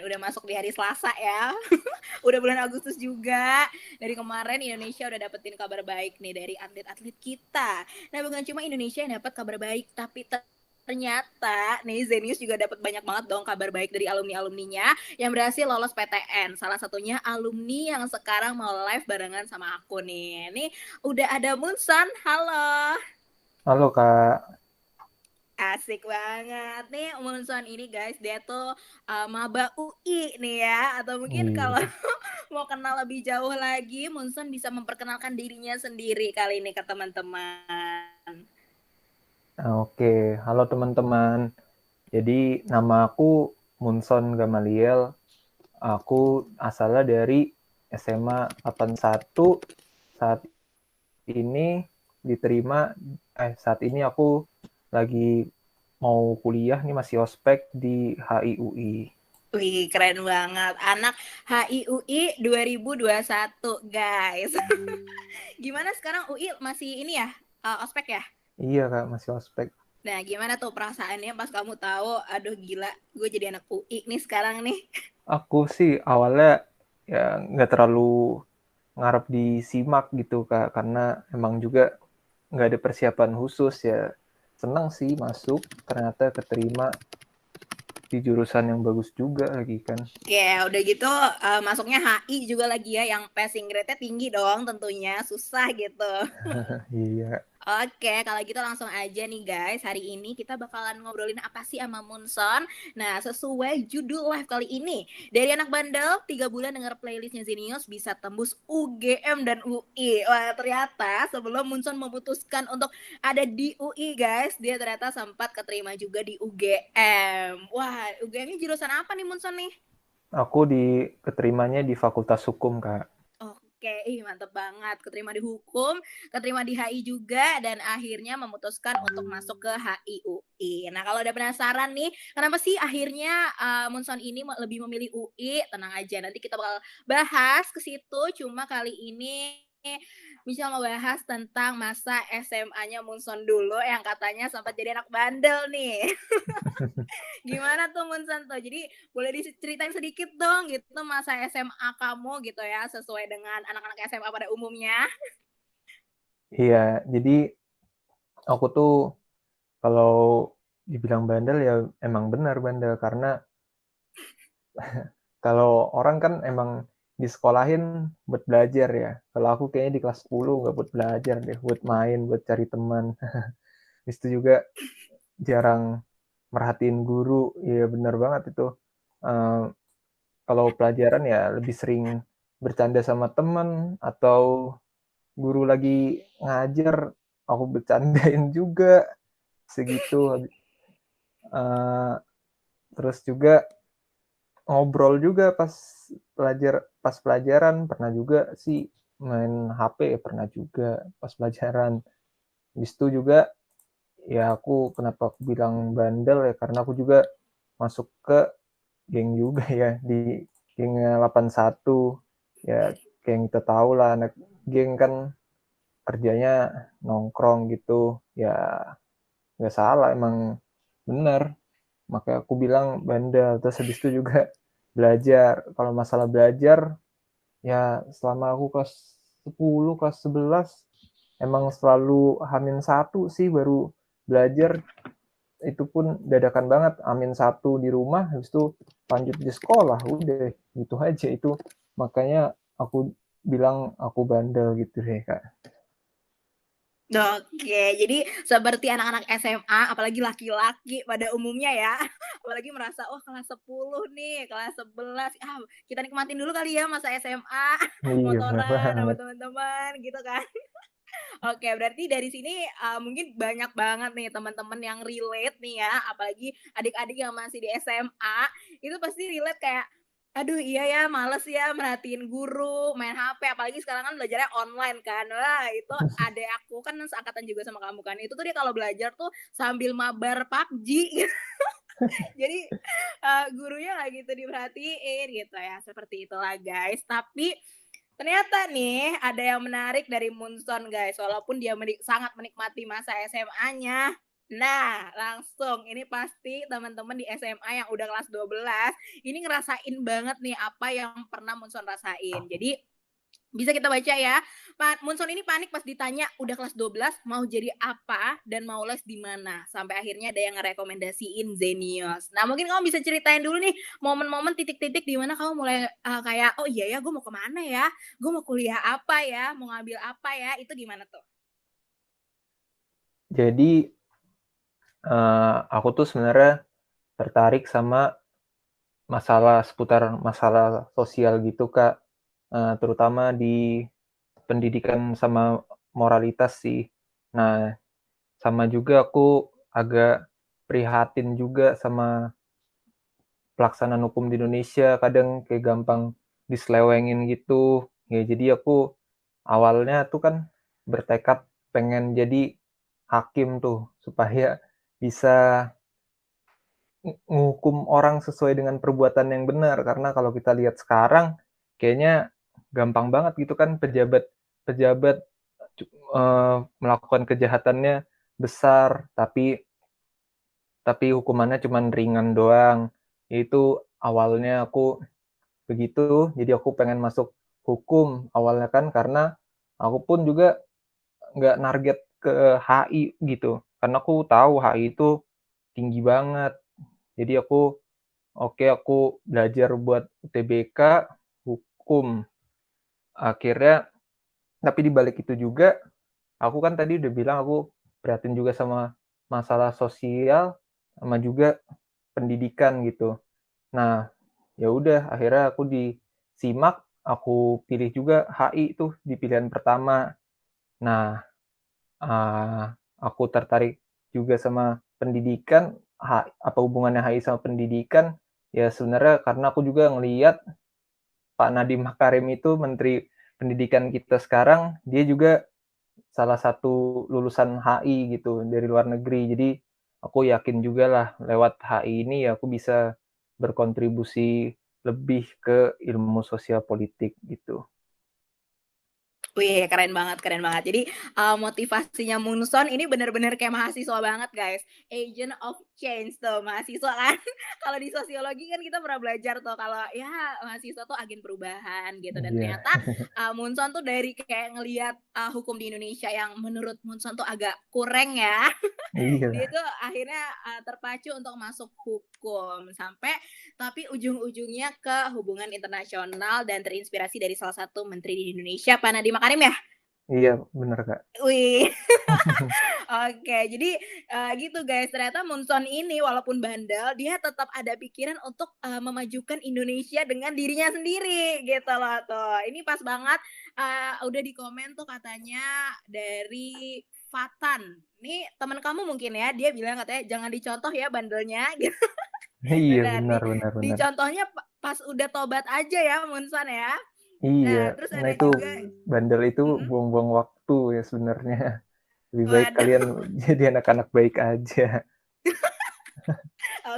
Udah masuk di hari Selasa ya. Udah bulan Agustus juga. Dari kemarin Indonesia udah dapetin kabar baik nih dari atlet-atlet kita. Nah, bukan cuma Indonesia yang dapat kabar baik, tapi ternyata nih Zenius juga dapat banyak banget dong kabar baik dari alumni-alumninya yang berhasil lolos PTN. Salah satunya alumni yang sekarang mau live barengan sama aku nih. Nih udah ada Munson. Halo. Halo Kak. Asik banget nih Munson ini guys, dia tuh maba UI nih ya, atau mungkin kalau Iya. mau kenal lebih jauh lagi Munson bisa memperkenalkan dirinya sendiri kali ini ke teman-teman. Oke, halo teman-teman. Jadi nama aku Munson Gamaliel. Aku asalnya dari SMA 81. Saat ini diterima saat ini aku lagi mau kuliah nih, masih ospek di HIUI. Wih, keren banget. Anak HIUI 2021 guys. Gimana sekarang UI masih ini ya, ospek ya? Iya Kak, masih ospek. Nah, gimana tuh perasaannya pas kamu tahu, aduh gila, gue jadi anak UI nih sekarang nih. Aku sih awalnya ya nggak terlalu ngarep disimak gitu Kak, karena emang juga nggak ada persiapan khusus ya. Senang sih masuk, ternyata keterima di jurusan yang bagus juga lagi kan. Ya, udah gitu masuknya HI juga lagi ya, yang passing grade-nya tinggi dong tentunya, susah gitu. Iya. Oke, kalau gitu langsung aja nih guys. Hari ini kita bakalan ngobrolin apa sih sama Munson. Nah, sesuai judul live kali ini. Dari anak bandel, 3 bulan denger playlistnya Zenius bisa tembus UGM dan UI. Wah, ternyata sebelum Munson memutuskan untuk ada di UI guys, dia ternyata sempat keterima juga di UGM. Wah, UGM ini jurusan apa nih Munson nih? Aku keterimanya di Fakultas Hukum, Kak. Oke, ih mantep banget. Keterima di hukum, keterima di HI juga, dan akhirnya memutuskan untuk masuk ke HIUI. Nah, kalau udah penasaran nih, kenapa sih akhirnya Munson ini lebih memilih UI? Tenang aja, nanti kita bakal bahas ke situ. Cuma kali ini bisa membahas tentang masa SMA-nya Munson dulu yang katanya sempat jadi anak bandel nih. Gimana tuh Munson tuh? Jadi boleh diceritain sedikit dong gitu masa SMA kamu gitu ya, sesuai dengan anak-anak SMA pada umumnya. Iya, jadi aku tuh kalau dibilang bandel ya emang benar bandel, karena kalau orang kan emang disekolahin buat belajar ya. Kalau aku kayaknya di kelas 10 nggak buat belajar deh, buat main, buat cari teman. Habis itu juga jarang merhatiin guru. Iya benar banget itu. Eh, Kalau pelajaran ya lebih sering bercanda sama teman, atau guru lagi ngajar aku bercandain juga segitu. Eh, Terus juga ngobrol juga pas pelajaran, pernah juga sih main HP ya, pernah juga pas pelajaran. Habis itu juga ya, kenapa aku bilang bandel ya, karena aku juga masuk ke geng juga ya, di gengnya 81. Ya kayak yang kita tahu lah, anak geng kan kerjanya nongkrong gitu ya, nggak salah, emang bener, makanya aku bilang bandel. Terus habis itu juga belajar, kalau masalah belajar ya, selama aku kelas 10 kelas 11 emang selalu H-1 sih baru belajar. Itu pun dadakan banget, H-1 di rumah, habis itu lanjut di sekolah, udah gitu aja itu. Makanya aku bilang aku bandel gitu deh Kak. Oke, jadi seperti anak-anak SMA, apalagi laki-laki pada umumnya ya, apalagi merasa, "Oh kelas 10 nih, kelas 11, kita nikmatin dulu kali ya masa SMA, Iya bener motoran sama banget. teman-teman," gitu kan. Oke, berarti dari sini, mungkin banyak banget nih teman-teman yang relate nih ya, apalagi adik-adik yang masih di SMA, itu pasti relate kayak, "Aduh iya ya, males ya merhatiin guru, main HP," apalagi sekarang kan belajarnya online kan. Wah, itu adek aku kan seangkatan juga sama kamu kan, itu tuh dia kalau belajar tuh sambil mabar PUBG gitu. Jadi, gurunya nggak gitu diperhatiin gitu ya, seperti itulah guys. Tapi ternyata nih ada yang menarik dari Munson guys, walaupun dia sangat menikmati masa SMA-nya. Nah, langsung ini pasti teman-teman di SMA yang udah kelas 12 ini ngerasain banget nih apa yang pernah Munson rasain. Jadi bisa kita baca ya. Munson ini panik pas ditanya udah kelas 12 mau jadi apa dan mau les di mana. Sampai akhirnya ada yang ngerekomendasiin Zenius. Nah, mungkin kamu bisa ceritain dulu nih momen-momen titik-titik di mana kamu mulai kayak oh iya ya gue mau kemana ya? Gue mau kuliah apa ya? Mau ngambil apa ya? Itu gimana tuh? Jadi aku tuh sebenarnya tertarik sama seputar masalah sosial gitu, Kak, terutama di pendidikan sama moralitas sih. Nah, sama juga aku agak prihatin juga sama pelaksanaan hukum di Indonesia, kadang kayak gampang diselewengin gitu. Ya jadi aku awalnya tuh kan bertekad pengen jadi hakim tuh, supaya bisa ngukum orang sesuai dengan perbuatan yang benar. Karena kalau kita lihat sekarang, kayaknya gampang banget gitu kan pejabat-pejabat, melakukan kejahatannya besar, tapi hukumannya cuman ringan doang. Itu awalnya aku begitu, jadi aku pengen masuk hukum awalnya kan karena aku pun juga nggak narget ke HI gitu, karena aku tahu HI itu tinggi banget. Jadi aku belajar buat UTBK, hukum. Akhirnya tapi di balik itu juga, aku kan tadi udah bilang aku prihatin juga sama masalah sosial, sama juga pendidikan gitu. Nah, ya udah akhirnya aku disimak, aku pilih juga HI tuh di pilihan pertama. Nah, eee, aku tertarik juga sama pendidikan, apa hubungannya HI sama pendidikan, ya sebenarnya karena aku juga ngelihat Pak Nadiem Makarim itu Menteri Pendidikan kita sekarang, dia juga salah satu lulusan HI gitu, dari luar negeri. Jadi, aku yakin jugalah lewat HI ini ya aku bisa berkontribusi lebih ke ilmu sosial politik gitu. Wih, keren banget keren banget. Jadi, motivasinya Munson ini bener-bener kayak mahasiswa banget, guys. Agent of change tuh mahasiswa kan. Kalau di sosiologi kan kita pernah belajar tuh kalau ya mahasiswa tuh agen perubahan gitu dan Iya. ternyata, Munson tuh dari kayak ngelihat, hukum di Indonesia yang menurut Munson tuh agak kurang ya, dia Iya. tuh akhirnya, terpacu untuk masuk hukum sampai tapi ujung-ujungnya ke hubungan internasional dan terinspirasi dari salah satu menteri di Indonesia, Pak Nadiem Makarim ya? Iya, bener, Kak. Wih, oke. Jadi, gitu guys, ternyata Munson ini walaupun bandel, dia tetap ada pikiran untuk, memajukan Indonesia dengan dirinya sendiri, gitu loh tuh. Ini pas banget, udah di komen tuh katanya dari Fatan. Ini teman kamu mungkin ya, dia bilang katanya, "Jangan dicontoh ya bandelnya," gitu. Iya, Benar, benar benar benar. dicontohnya pas udah tobat aja ya Munson ya. Iya, Nah, terus nah ada itu juga bandel itu mhm, buang-buang waktu ya sebenarnya. Lebih baik waduh. kalian jadi anak-anak baik aja.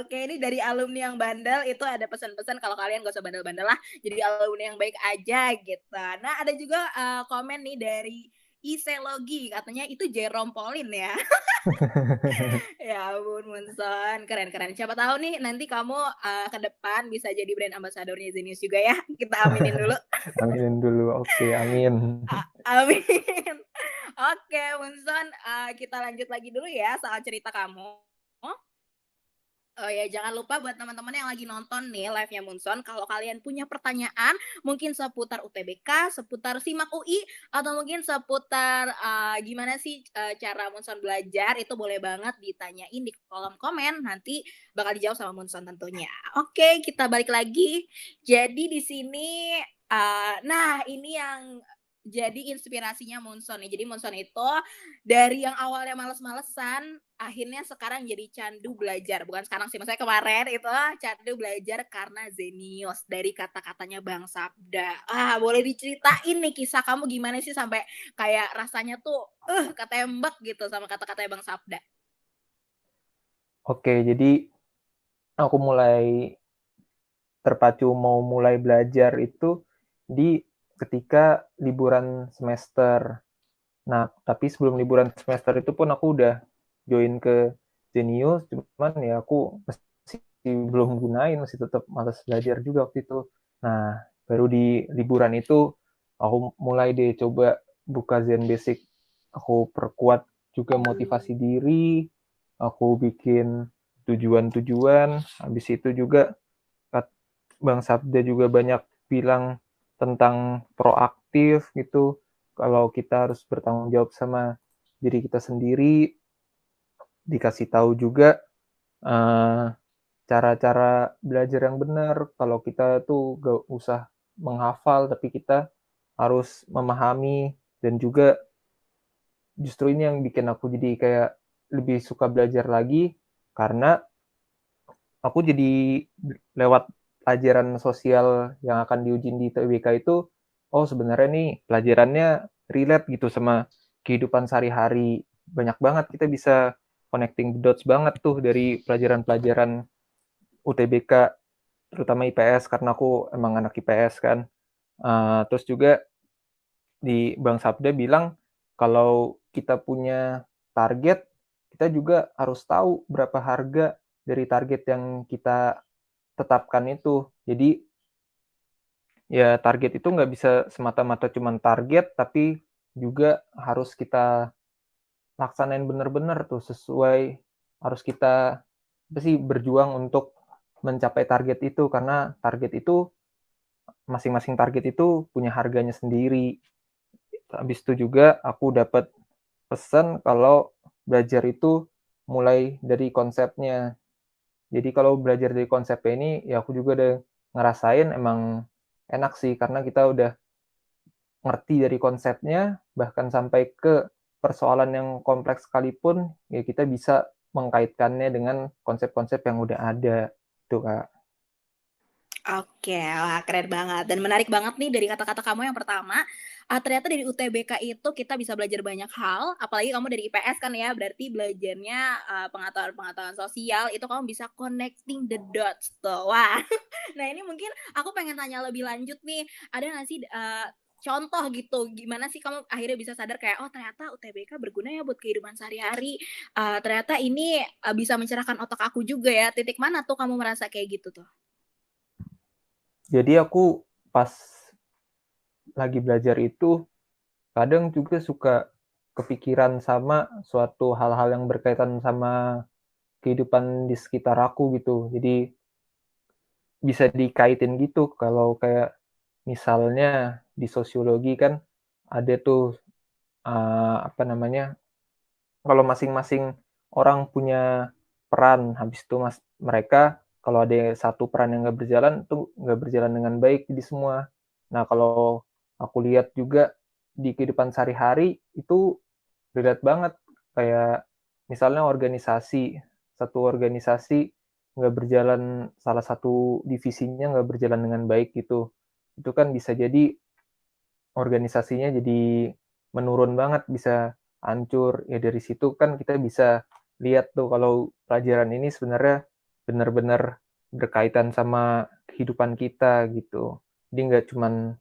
Oke, ini dari alumni yang bandel itu ada pesan-pesan kalau kalian gak usah bandel-bandel lah, jadi alumni yang baik aja gitu. Nah, ada juga, komen nih dari Iselogi, katanya itu Jerome Pauline ya. Ya ampun Munson, keren keren. Siapa tahu nih nanti kamu, ke depan bisa jadi brand ambassador-nya Zenius juga ya, kita aminin dulu. Aminin dulu, oke, amin. Amin. Oke Munson, kita lanjut lagi dulu ya soal cerita kamu. Oh ya, jangan lupa buat teman-teman yang lagi nonton nih live-nya Munson, kalau kalian punya pertanyaan mungkin seputar UTBK, seputar SIMAK UI, atau mungkin seputar, gimana sih, cara Munson belajar, itu boleh banget ditanyain di kolom komen, nanti bakal dijawab sama Munson tentunya. Oke, kita balik lagi. Jadi di sini, nah ini yang jadi inspirasinya Munson nih. Jadi Munson itu dari yang awalnya males-malesan, akhirnya sekarang jadi candu belajar. Bukan sekarang sih, maksudnya kemarin itu candu belajar karena Zenius dari kata-katanya Bang Sabda. Ah, boleh diceritain nih kisah kamu gimana sih sampai kayak rasanya tuh, ketembak gitu sama kata-katanya Bang Sabda? Oke, jadi aku mulai terpacu mau mulai belajar itu ketika liburan semester. Nah, tapi sebelum liburan semester itu pun aku udah join ke Jenius, cuman ya aku masih belum gunain, masih tetap malas belajar juga waktu itu. Nah, baru di liburan itu aku mulai deh coba buka Zen Basic. Aku perkuat juga motivasi diri, aku bikin tujuan-tujuan, habis itu juga Bang Sabda juga banyak bilang tentang proaktif gitu, kalau kita harus bertanggung jawab sama diri kita sendiri, dikasih tahu juga cara-cara belajar yang benar, kalau kita tuh gak usah menghafal, tapi kita harus memahami, dan juga justru ini yang bikin aku jadi kayak lebih suka belajar lagi, karena aku jadi lewat pelajaran sosial yang akan diuji di TBK itu, oh sebenarnya nih pelajarannya relate gitu sama kehidupan sehari-hari. Banyak banget kita bisa connecting the dots banget tuh dari pelajaran-pelajaran UTBK, terutama IPS karena aku emang anak IPS kan. Terus juga di Bang Sabda bilang kalau kita punya target, kita juga harus tahu berapa harga dari target yang kita tetapkan itu. Jadi ya target itu nggak bisa semata-mata cuman target, tapi juga harus kita laksanain bener-bener tuh sesuai, harus kita apa sih, berjuang untuk mencapai target itu, karena target itu masing-masing target itu punya harganya sendiri. Habis itu juga aku dapat pesan kalau belajar itu mulai dari konsepnya. Jadi kalau belajar dari konsepnya ini, ya aku juga udah ngerasain emang enak sih, karena kita udah ngerti dari konsepnya, bahkan sampai ke persoalan yang kompleks sekalipun, ya kita bisa mengkaitkannya dengan konsep-konsep yang udah ada, gitu Kak. Oke, wah keren banget dan menarik banget nih dari kata-kata kamu yang pertama, ternyata dari UTBK itu kita bisa belajar banyak hal, apalagi kamu dari IPS kan ya, berarti belajarnya, pengetahuan-pengetahuan sosial itu kamu bisa connecting the dots tuh. Wah, nah ini mungkin aku pengen tanya lebih lanjut nih, ada nggak sih, contoh gitu, gimana sih kamu akhirnya bisa sadar kayak, "Oh ternyata UTBK berguna ya buat kehidupan sehari-hari, ternyata ini, bisa mencerahkan otak aku juga ya." Titik mana tuh kamu merasa kayak gitu tuh? Jadi aku pas lagi belajar itu, kadang juga suka kepikiran sama suatu hal-hal yang berkaitan sama kehidupan di sekitar aku gitu. Jadi bisa dikaitin gitu, kalau kayak misalnya di sosiologi kan ada tuh, apa namanya, kalau masing-masing orang punya peran, habis itu mereka kalau ada satu peran yang nggak berjalan, tuh nggak berjalan dengan baik di semua. Nah, kalau aku lihat juga di kehidupan sehari-hari, itu relate banget, kayak misalnya satu organisasi nggak berjalan, salah satu divisinya nggak berjalan dengan baik gitu. Itu kan bisa jadi organisasinya jadi menurun banget, bisa hancur. Ya dari situ kan kita bisa lihat tuh kalau pelajaran ini sebenarnya benar-benar berkaitan sama kehidupan kita gitu. Jadi nggak cuman,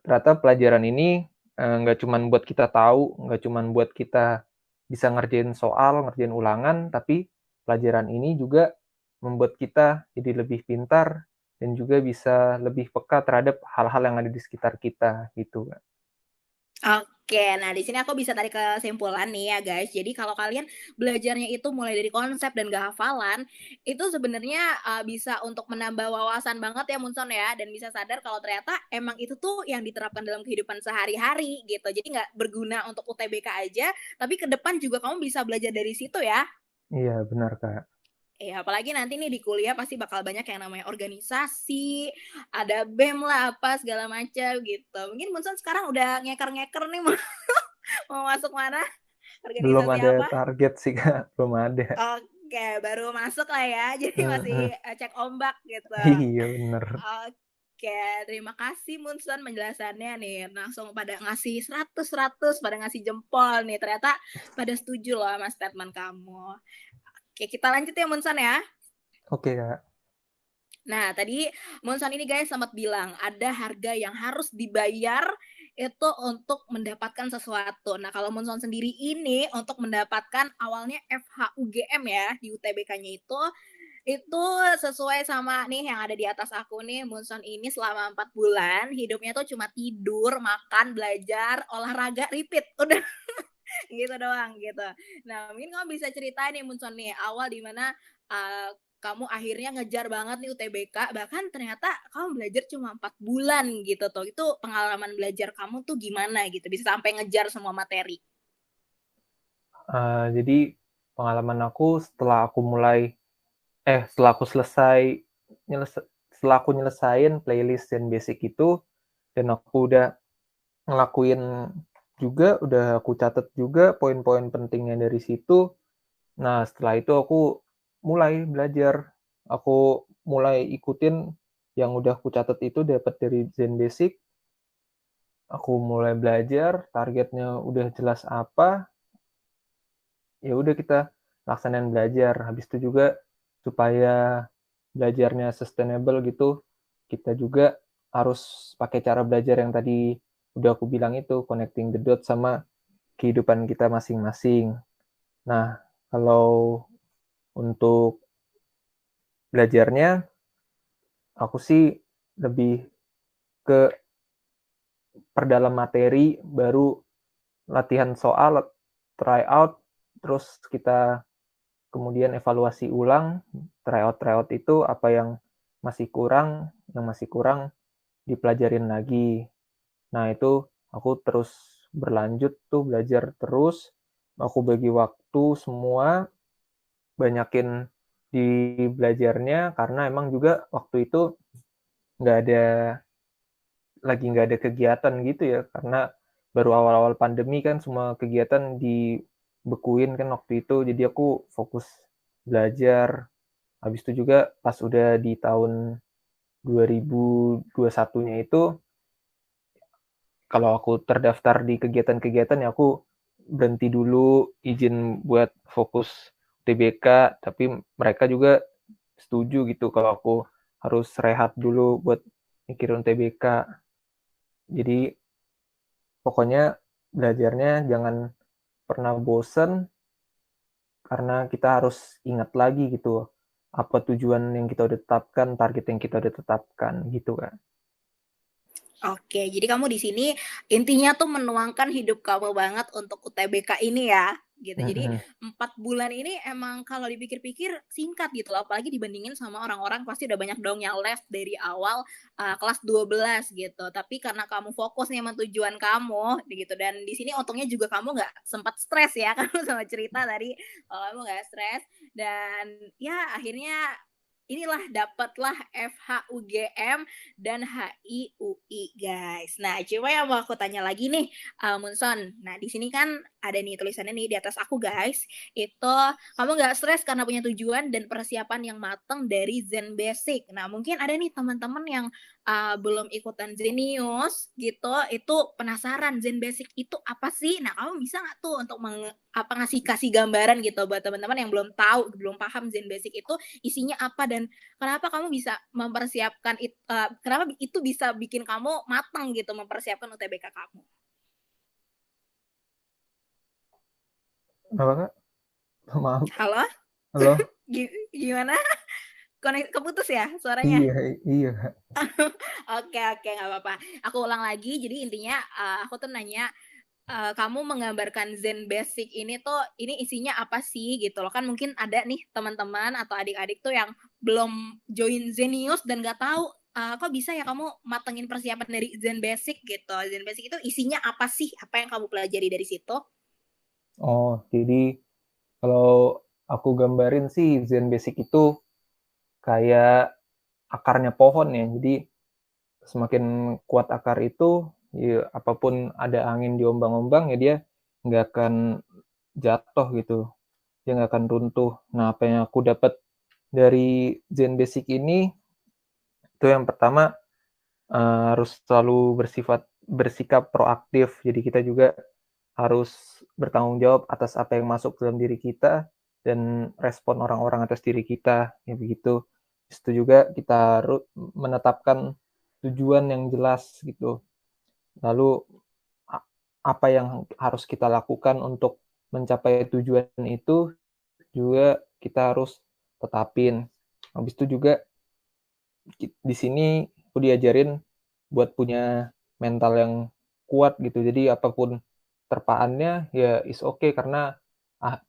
ternyata pelajaran ini, nggak cuman buat kita tahu, nggak cuman buat kita bisa ngerjain soal, ngerjain ulangan, tapi pelajaran ini juga membuat kita jadi lebih pintar dan juga bisa lebih peka terhadap hal-hal yang ada di sekitar kita, gitu, Kak. Oke, nah di sini aku bisa tarik kesimpulan nih ya guys. Jadi kalau kalian belajarnya itu mulai dari konsep dan gak hafalan, itu sebenarnya bisa untuk menambah wawasan banget ya Munson ya, dan bisa sadar kalau ternyata emang itu tuh yang diterapkan dalam kehidupan sehari-hari gitu. Jadi nggak berguna untuk UTBK aja, tapi ke depan juga kamu bisa belajar dari situ ya. Iya, benar, Kak. Iya, apalagi nanti nih di kuliah pasti bakal banyak yang namanya organisasi, ada BEM lah, apa segala macam gitu. Mungkin Munson sekarang udah ngeker-ngeker nih mau mau masuk mana, Belum organisasi ada apa. target sih, Kak, belum ada. Oke, baru masuk lah ya, jadi masih, Heeh. cek ombak gitu. Iya, bener. Oke, terima kasih Munson penjelasannya nih, langsung pada ngasih 100 pada ngasih jempol nih, ternyata pada setuju loh sama statement kamu. Oke, kita lanjut ya Munson ya. Oke, Kak. Nah, tadi Monsan ini guys sempat bilang ada harga yang harus dibayar itu untuk mendapatkan sesuatu. Nah, kalau Munson sendiri ini untuk mendapatkan awalnya FHUGM ya di UTBK-nya itu sesuai sama nih yang ada di atas aku nih, Munson ini selama 4 bulan hidupnya tuh cuma tidur, makan, belajar, olahraga, repeat, udah gitu doang gitu. Nah, mungkin kamu bisa ceritain nih Munson nih, awal di mana, kamu akhirnya ngejar banget nih UTBK, bahkan ternyata kamu belajar cuma 4 bulan gitu tuh. Itu pengalaman belajar kamu tuh gimana gitu, bisa sampai ngejar semua materi? Jadi pengalaman aku setelah aku nyelesain playlist dan basic itu, dan aku udah ngelakuin juga, udah aku catat juga poin-poin pentingnya dari situ. Nah, setelah itu aku mulai belajar. Aku mulai ikutin yang udah aku catat itu dapat dari Zen Basic. Aku mulai belajar, targetnya udah jelas apa, ya udah kita laksanain belajar. Habis itu juga supaya belajarnya sustainable gitu, kita juga harus pakai cara belajar yang tadi udah aku bilang itu, connecting the dots sama kehidupan kita masing-masing. Nah, kalau untuk belajarnya, aku sih lebih ke perdalam materi, baru latihan soal, try out, terus kita kemudian evaluasi ulang, tryout itu apa yang masih kurang dipelajarin lagi. Nah, itu aku terus berlanjut tuh belajar terus, aku bagi waktu semua, banyakin di belajarnya karena emang juga waktu itu nggak ada nggak ada kegiatan gitu ya, karena baru awal-awal pandemi kan semua kegiatan dibekuin kan waktu itu, jadi aku fokus belajar. Habis itu juga pas udah di tahun 2021-nya itu, kalau aku terdaftar di kegiatan-kegiatan ya aku berhenti dulu, izin buat fokus UTBK, tapi mereka juga setuju gitu kalau aku harus rehat dulu buat mikirin UTBK. Jadi pokoknya belajarnya jangan pernah bosen, karena kita harus ingat lagi gitu apa tujuan yang kita udah tetapkan, target yang kita udah tetapkan gitu kan. Oke, jadi kamu di sini intinya tuh menuangkan hidup kamu banget untuk UTBK ini ya, gitu. Jadi Mhm. 4 bulan ini emang kalau dipikir-pikir singkat gitu loh, apalagi dibandingin sama orang-orang pasti udah banyak dong yang les dari awal, kelas 12 gitu. Tapi karena kamu fokus nih sama tujuan kamu gitu, dan di sini untungnya juga kamu nggak sempat stres ya, kamu sama cerita tadi, kamu nggak stres dan ya akhirnya inilah dapatlah FHUGM dan HIUI guys. Nah, cuma yang mau aku tanya lagi nih, Munson. Nah, di sini kan ada nih tulisannya nih di atas aku guys, itu kamu nggak stres karena punya tujuan dan persiapan yang matang dari Zen Basic. Nah, mungkin ada nih teman-teman yang belum ikutan Zenius gitu, itu penasaran Zen Basic itu apa sih? Nah, kamu bisa nggak tuh untuk ngasih kasih gambaran gitu buat teman-teman yang belum tahu, belum paham Zen Basic itu isinya apa dan kenapa kamu bisa mempersiapkan kenapa itu bisa bikin kamu matang gitu mempersiapkan UTBK kamu? Apa Kak? Maaf. Halo? Halo? Gimana? Keputus ya suaranya? Iya, iya. Oke oke, nggak apa-apa. Aku ulang lagi, jadi intinya, aku tuh nanya, kamu menggambarkan Zen Basic ini tuh, ini isinya apa sih gitu loh. Kan mungkin ada nih teman-teman atau adik-adik tuh yang belum join Zenius dan nggak tahu, kok bisa ya kamu matengin persiapan dari Zen Basic gitu. Zen Basic itu isinya apa sih? Apa yang kamu pelajari dari situ? Oh, jadi kalau aku gambarin sih Zen Basic itu kayak akarnya pohon ya. Jadi semakin kuat akar itu, ya apapun ada angin diombang-ombang ya dia nggak akan jatuh gitu, dia nggak akan runtuh. Nah, apa yang aku dapat dari Zen Basic ini, itu yang pertama, harus selalu bersikap proaktif. Jadi kita juga harus bertanggung jawab atas apa yang masuk dalam diri kita dan respon orang-orang atas diri kita, ya begitu. Itu juga kita menetapkan tujuan yang jelas gitu. Lalu apa yang harus kita lakukan untuk mencapai tujuan itu juga kita harus tetapin. Habis itu juga di sini aku diajarin buat punya mental yang kuat gitu. Jadi apapun terpaannya ya is okay karena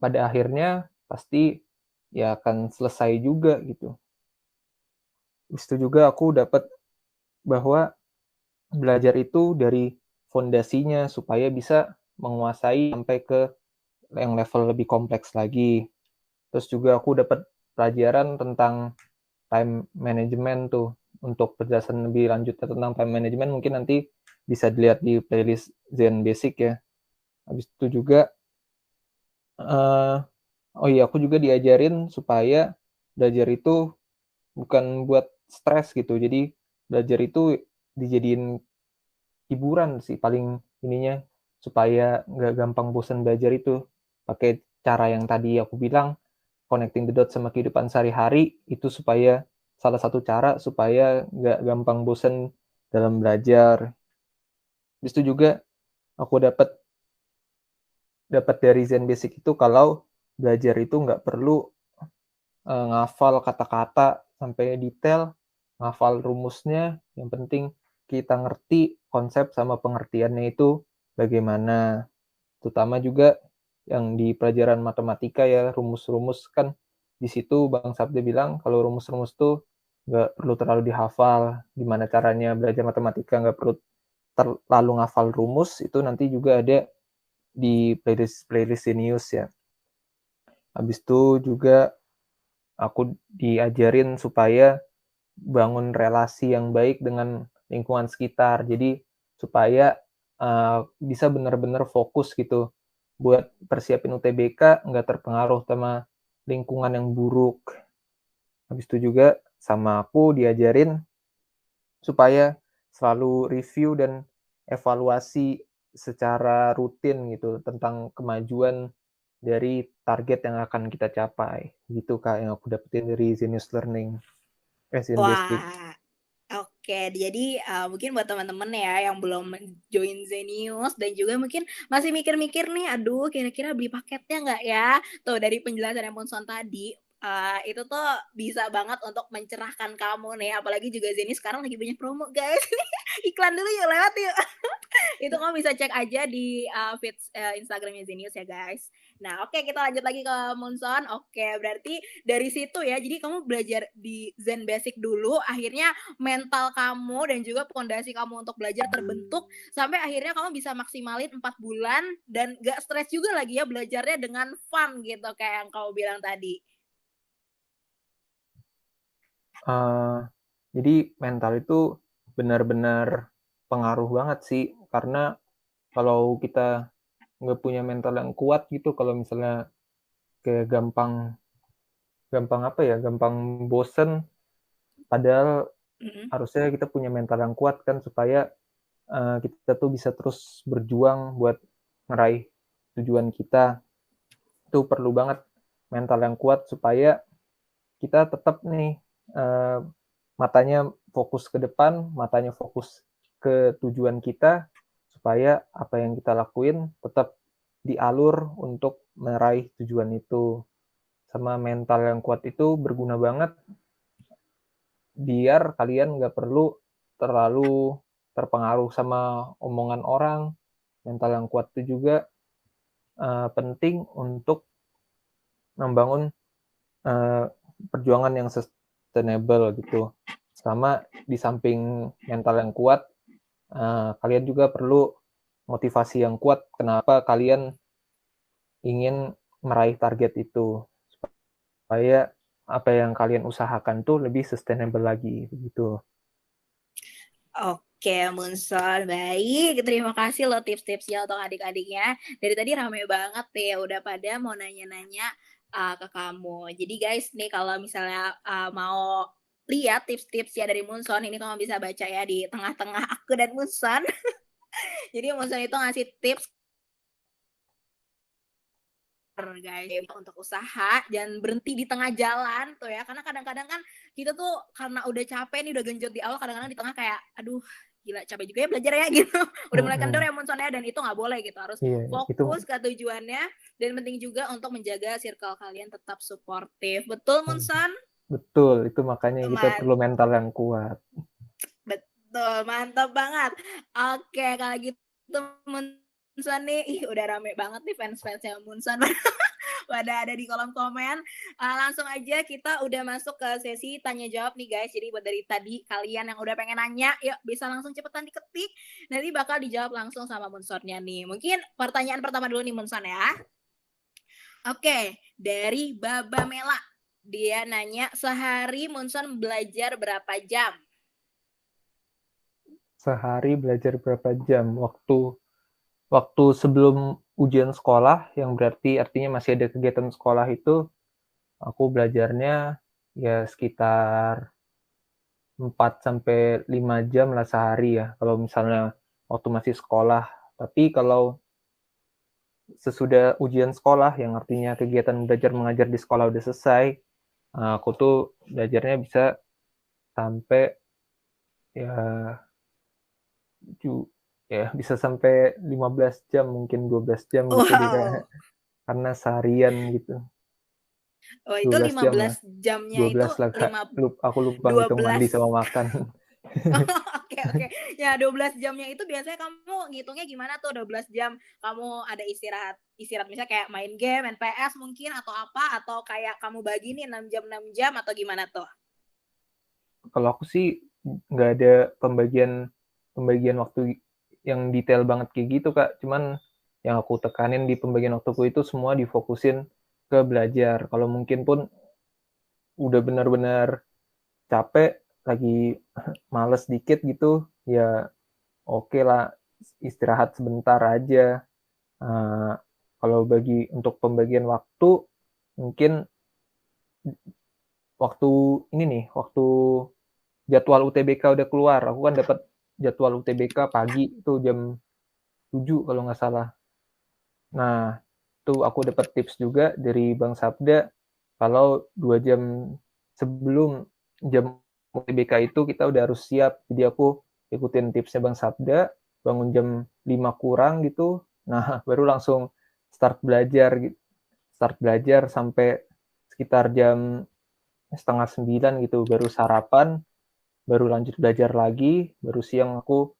pada akhirnya pasti ya akan selesai juga gitu. Habis itu juga aku dapat bahwa belajar itu dari fondasinya supaya bisa menguasai sampai ke yang level lebih kompleks lagi. Terus juga aku dapat pelajaran tentang time management tuh. Untuk penjelasan lebih lanjut tentang time management mungkin nanti bisa dilihat di playlist Zen Basic ya. Habis itu juga oh iya aku juga diajarin supaya belajar itu bukan buat stres gitu. Jadi belajar itu dijadiin hiburan sih paling ininya supaya nggak gampang bosan belajar itu. Pakai cara yang tadi aku bilang connecting the dots sama kehidupan sehari-hari itu supaya salah satu cara supaya nggak gampang bosen dalam belajar. Habis itu juga aku dapat dapat dari Zen Basic itu kalau belajar itu nggak perlu ngafal kata-kata sampai detail, ngafal rumusnya, yang penting kita ngerti konsep sama pengertiannya itu bagaimana. Terutama juga yang di pelajaran matematika ya, rumus-rumus kan di situ Bang Sabda bilang kalau rumus-rumus tuh nggak perlu terlalu dihafal. Gimana caranya belajar matematika nggak perlu terlalu ngafal rumus, itu nanti juga ada di playlist Genius ya. Habis itu juga aku diajarin supaya bangun relasi yang baik dengan lingkungan sekitar. Jadi supaya bisa benar-benar fokus gitu buat persiapin UTBK, nggak terpengaruh sama lingkungan yang buruk. Habis itu juga sama aku diajarin supaya selalu review dan evaluasi secara rutin gitu tentang kemajuan dari target yang akan kita capai. Gitu Kak yang aku dapetin dari Zenius Learning, Zen Basic. Wah, oke. Jadi, mungkin buat teman-teman ya yang belum join Zenius dan juga mungkin masih mikir-mikir nih, "Aduh kira-kira beli paketnya nggak ya?" Tuh dari penjelasan Emonson tadi, itu tuh bisa banget untuk mencerahkan kamu nih, apalagi juga Zenius sekarang lagi banyak promo guys. Iklan dulu yuk, lewat yuk. Itu kamu bisa cek aja di, feeds, Instagram-nya Zenius ya, guys. Nah, oke kita lanjut lagi ke Munson. Oke, berarti dari situ ya, jadi kamu belajar di Zen Basic dulu, akhirnya mental kamu dan juga pondasi kamu untuk belajar terbentuk, sampai akhirnya kamu bisa maksimalin 4 bulan dan gak stres juga lagi ya belajarnya dengan fun gitu, kayak yang kamu bilang tadi. Jadi mental itu benar-benar pengaruh banget sih, karena kalau kita nggak punya mental yang kuat gitu, kalau misalnya kayak gampang gampang apa ya, gampang bosen, padahal Mhm. harusnya kita punya mental yang kuat kan supaya kita tuh bisa terus berjuang buat ngeraih tujuan kita. Itu perlu banget mental yang kuat supaya kita tetap nih uh, matanya fokus ke depan, matanya fokus ke tujuan kita, supaya apa yang kita lakuin tetap dialur untuk meraih tujuan itu. Sama mental yang kuat itu berguna banget biar kalian nggak perlu terlalu terpengaruh sama omongan orang. Mental yang kuat itu juga penting untuk membangun uh, perjuangan yang sustainable gitu. Sama di samping mental yang kuat, kalian juga perlu motivasi yang kuat kenapa kalian ingin meraih target itu supaya apa yang kalian usahakan tuh lebih sustainable lagi begitu. Oke, Munson, baik. Terima kasih loh tips-tipsnya untuk adik-adiknya. Dari tadi rame banget nih, udah pada mau nanya-nanya, ke kamu. Jadi guys nih kalau misalnya, mau lihat tips-tipsnya dari Munson, ini kamu bisa baca ya di tengah-tengah aku dan Munson. Jadi Munson itu ngasih tips guys untuk usaha, jangan berhenti di tengah jalan tuh ya, karena kadang-kadang kan kita tuh karena udah capek nih, udah genjot di awal, kadang-kadang di tengah kayak, "Aduh gila capek juga ya belajar ya gitu. Udah mulai kendor Mm-mm. ya Munson ya, dan itu nggak boleh gitu, harus Iya, itu fokus ke tujuannya, dan penting juga untuk menjaga circle kalian tetap suportif. Betul Munson? betul. Itu makanya kita Man, perlu mental yang kuat. betul, mantap banget. Oke, kalau gitu Munson nih, ih udah rame banget nih fans-fansnya Munson. Pada ada di kolom komen. Langsung aja kita udah masuk ke sesi tanya jawab nih guys. Jadi buat dari tadi kalian yang udah pengen nanya, yuk bisa langsung cepetan diketik. Nanti bakal dijawab langsung sama Munsonnya nih. Mungkin pertanyaan pertama dulu nih Munson ya. Oke, dari Baba Mela. Dia nanya, sehari Munson belajar berapa jam? Sehari belajar berapa jam? Waktu sebelum ujian sekolah, yang berarti artinya masih ada kegiatan sekolah itu, aku belajarnya ya sekitar 4 sampai 5 jam lah sehari ya, kalau misalnya waktu masih sekolah. Tapi kalau sesudah ujian sekolah, yang artinya kegiatan belajar mengajar di sekolah udah selesai, aku tuh belajarnya bisa sampai ya bisa sampai 15 jam, mungkin 12 jam gitu deh Kak. Wow. Karena seharian gitu. Oh, itu 12 jam lah. 15 jamnya itu 12 lah Kak. 5 Aku lupa ngitung 12. mandi sama makan. Oke, oke. Ya 12 jamnya itu biasanya kamu ngitungnya gimana tuh 12 jam? Kamu ada istirahat istirahat misalnya kayak main game, main PS mungkin atau apa, atau kayak kamu bagi nih 6 jam atau gimana tuh? Kalau aku sih nggak ada pembagian waktu yang detail banget kayak gitu Kak. Cuman yang aku tekanin di pembagian waktuku itu semua difokusin ke belajar. Kalau mungkin pun udah benar-benar capek, lagi males dikit gitu, ya oke lah istirahat sebentar aja. Kalau untuk pembagian waktu, mungkin waktu jadwal UTBK udah keluar. Aku kan dapat jadwal UTBK pagi itu jam 7 kalau nggak salah. Nah, itu aku dapat tips juga dari Bang Sabda, kalau 2 jam sebelum jam UTBK itu kita udah harus siap. Jadi aku ikutin tipsnya Bang Sabda, bangun jam 5 kurang gitu. Nah, baru langsung start belajar gitu. Start belajar sampai sekitar jam setengah 9 gitu, baru sarapan, baru lanjut belajar lagi, baru siang aku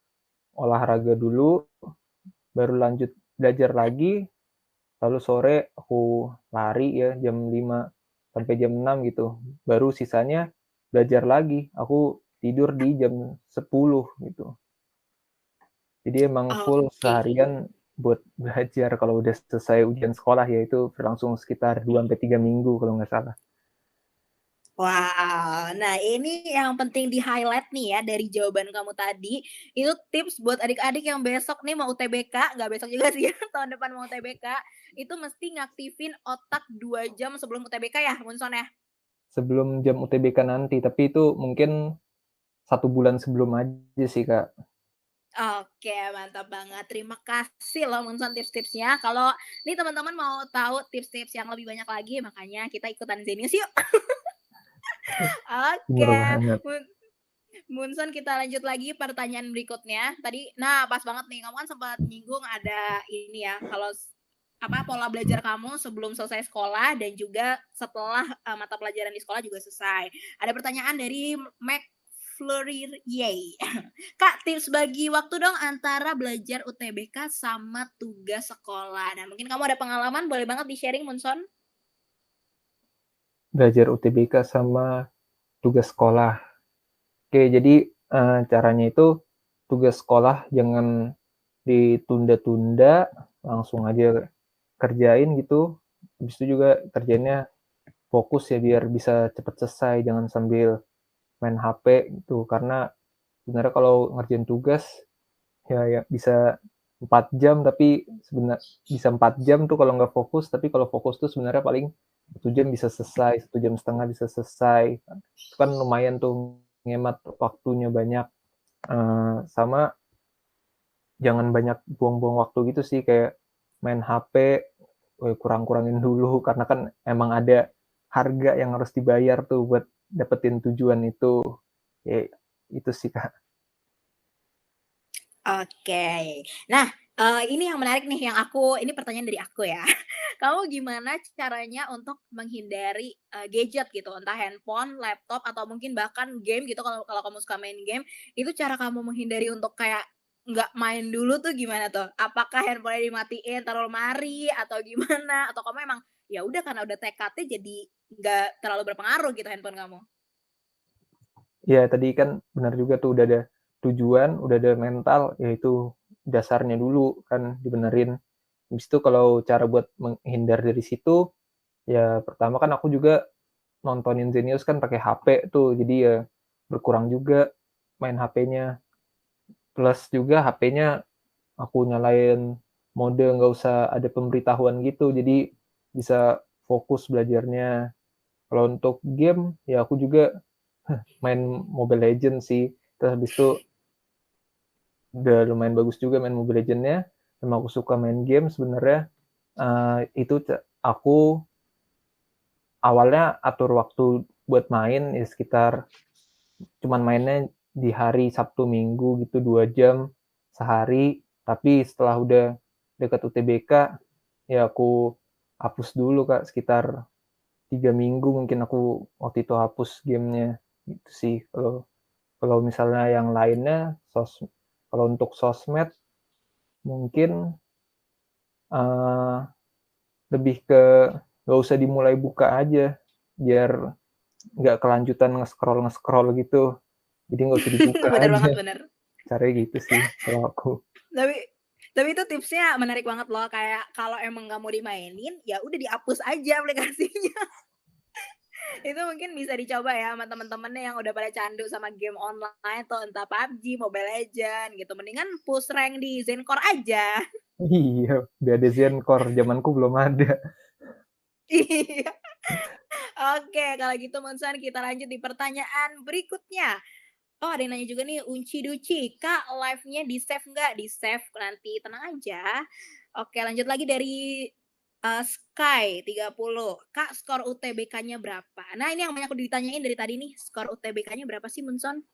olahraga dulu, baru lanjut belajar lagi, lalu sore aku lari ya jam 5 sampai jam 6 gitu. Baru sisanya belajar lagi. Aku tidur di jam 10 gitu. Jadi emang full Oke. seharian buat belajar kalau udah selesai ujian sekolah, yaitu berlangsung sekitar 2 sampai 3 minggu kalau nggak salah. Wow, nah ini yang penting di-highlight nih ya dari jawaban kamu tadi, itu tips buat adik-adik yang besok nih mau UTBK, nggak besok juga sih ya, tahun depan mau UTBK, itu mesti ngaktifin otak 2 jam sebelum UTBK ya, Munson ya? Sebelum jam UTBK nanti, tapi itu mungkin 1 bulan sebelum aja sih Kak. Oke, mantap banget. Terima kasih loh Munson tips-tipsnya. Kalau nih teman-teman mau tahu tips-tips yang lebih banyak lagi, makanya kita ikutan Zenius yuk. Bener Oke, banget. Munson kita lanjut lagi pertanyaan berikutnya. Tadi, nah pas banget nih, kamu kan sempat nyinggung ada ini ya, kalau apa pola belajar kamu sebelum selesai sekolah dan juga setelah mata pelajaran di sekolah juga selesai. Ada pertanyaan dari Mac Flurry Yay. Kak, tips bagi waktu dong antara belajar UTBK sama tugas sekolah. Nah, mungkin kamu ada pengalaman, boleh banget di-sharing, Munson? Belajar UTBK sama tugas sekolah. Oke, jadi caranya itu tugas sekolah jangan ditunda-tunda, langsung aja kerjain gitu. Habis itu juga kerjanya fokus ya biar bisa cepet selesai, jangan sambil main HP gitu. Karena sebenarnya kalau ngerjain tugas ya bisa 4 jam, tapi sebenarnya bisa 4 jam tuh kalau nggak fokus, tapi kalau fokus tuh sebenarnya paling 1 jam bisa selesai, 1,5 jam bisa selesai. Itu kan lumayan tuh ngemat waktunya banyak. Sama jangan banyak buang-buang waktu gitu sih, kayak main HP, kurang-kurangin dulu karena kan emang ada harga yang harus dibayar tuh buat dapetin tujuan itu. Ya itu sih Kak. Oke. Nah, ini yang menarik nih ini pertanyaan dari aku ya. Kamu gimana caranya untuk menghindari, gadget gitu, entah handphone, laptop, atau mungkin bahkan game gitu kalau kalau kamu suka main game, itu cara kamu menghindari untuk kayak nggak main dulu tuh gimana tuh? Apakah handphone-nya dimatiin, taruh lemari, atau gimana? Atau kamu emang, ya udah karena udah tekadnya jadi nggak terlalu berpengaruh gitu handphone kamu? Ya tadi kan benar juga tuh udah ada tujuan, udah ada mental, ya itu dasarnya dulu kan dibenerin. Habis itu kalau cara buat menghindar dari situ, ya pertama kan aku juga nontonin Zenius kan pakai HP tuh, jadi ya berkurang juga main HP-nya. Plus juga HP-nya aku nyalain mode nggak usah ada pemberitahuan gitu, jadi bisa fokus belajarnya. Kalau untuk game, ya aku juga main Mobile Legends sih. Terus habis itu udah lumayan bagus juga main Mobile Legends-nya. Emang aku suka main game sebenarnya. Itu aku awalnya atur waktu buat main ya sekitar cuman mainnya di hari Sabtu Minggu gitu 2 jam sehari. Tapi setelah udah dekat UTBK, ya aku hapus dulu Kak, sekitar 3 minggu mungkin aku waktu itu hapus gamenya, gitu sih. Kalau kalau misalnya yang lainnya, kalau untuk sosmed mungkin, eee, lebih ke nggak usah dimulai buka aja, biar nggak kelanjutan nge-scroll gitu. Jadi nggak usah dibuka Bener aja, banget, bener. caranya gitu sih kalau aku. Tapi tapi itu tipsnya menarik banget loh, kayak kalau emang nggak mau dimainin, ya udah dihapus aja aplikasinya. Itu mungkin bisa dicoba ya sama temen-temennya yang udah pada candu sama game online tuh, entah PUBG, Mobile Legends gitu, mendingan push rank di Zencore aja. Iya, udah ada Zencore, zamanku belum ada. Iya. Oke, kalau gitu Monsan kita lanjut di pertanyaan berikutnya. Oh, ada yang nanya juga nih, Unci Duci, "Kak, live-nya di-save nggak?" Di-save nanti, tenang aja. Oke, lanjut lagi dari, Sky30, "Kak, skor UTBK-nya berapa?" Nah, ini yang banyak ditanyain dari tadi nih, skor UTBK-nya berapa sih, Munson?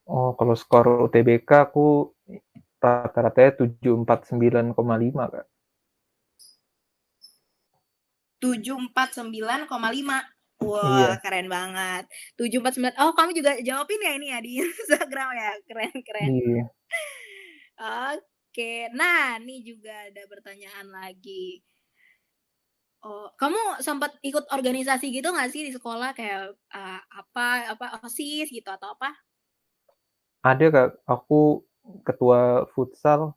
Oh, kalau skor UTBK aku rata-ratanya 749,5 Kak. 749,5. Wah, Iya, keren banget. 749, oh, kamu juga jawabin ya ini ya di Instagram ya? Keren, keren. iya. Oke. Nah, ini juga ada pertanyaan lagi. Oh, kamu sempat ikut organisasi gitu nggak sih di sekolah kayak, apa, OSIS gitu atau apa? Ada Kak, aku ketua futsal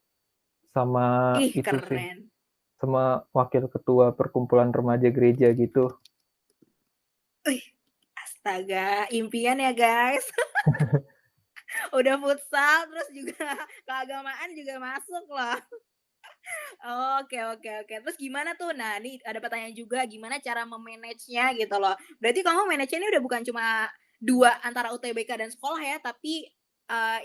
sama Ih, itu sih, keren. sama wakil ketua perkumpulan remaja gereja gitu. Wih, astaga, impian ya, guys. Udah futsal, terus juga keagamaan juga masuk loh. Oke, oke, oke. Terus gimana tuh? Nah, nih ada pertanyaan juga, gimana cara me-manage-nya gitu loh. Berarti kamu manage-nya ini udah bukan cuma 2 antara UTBK dan sekolah ya, tapi,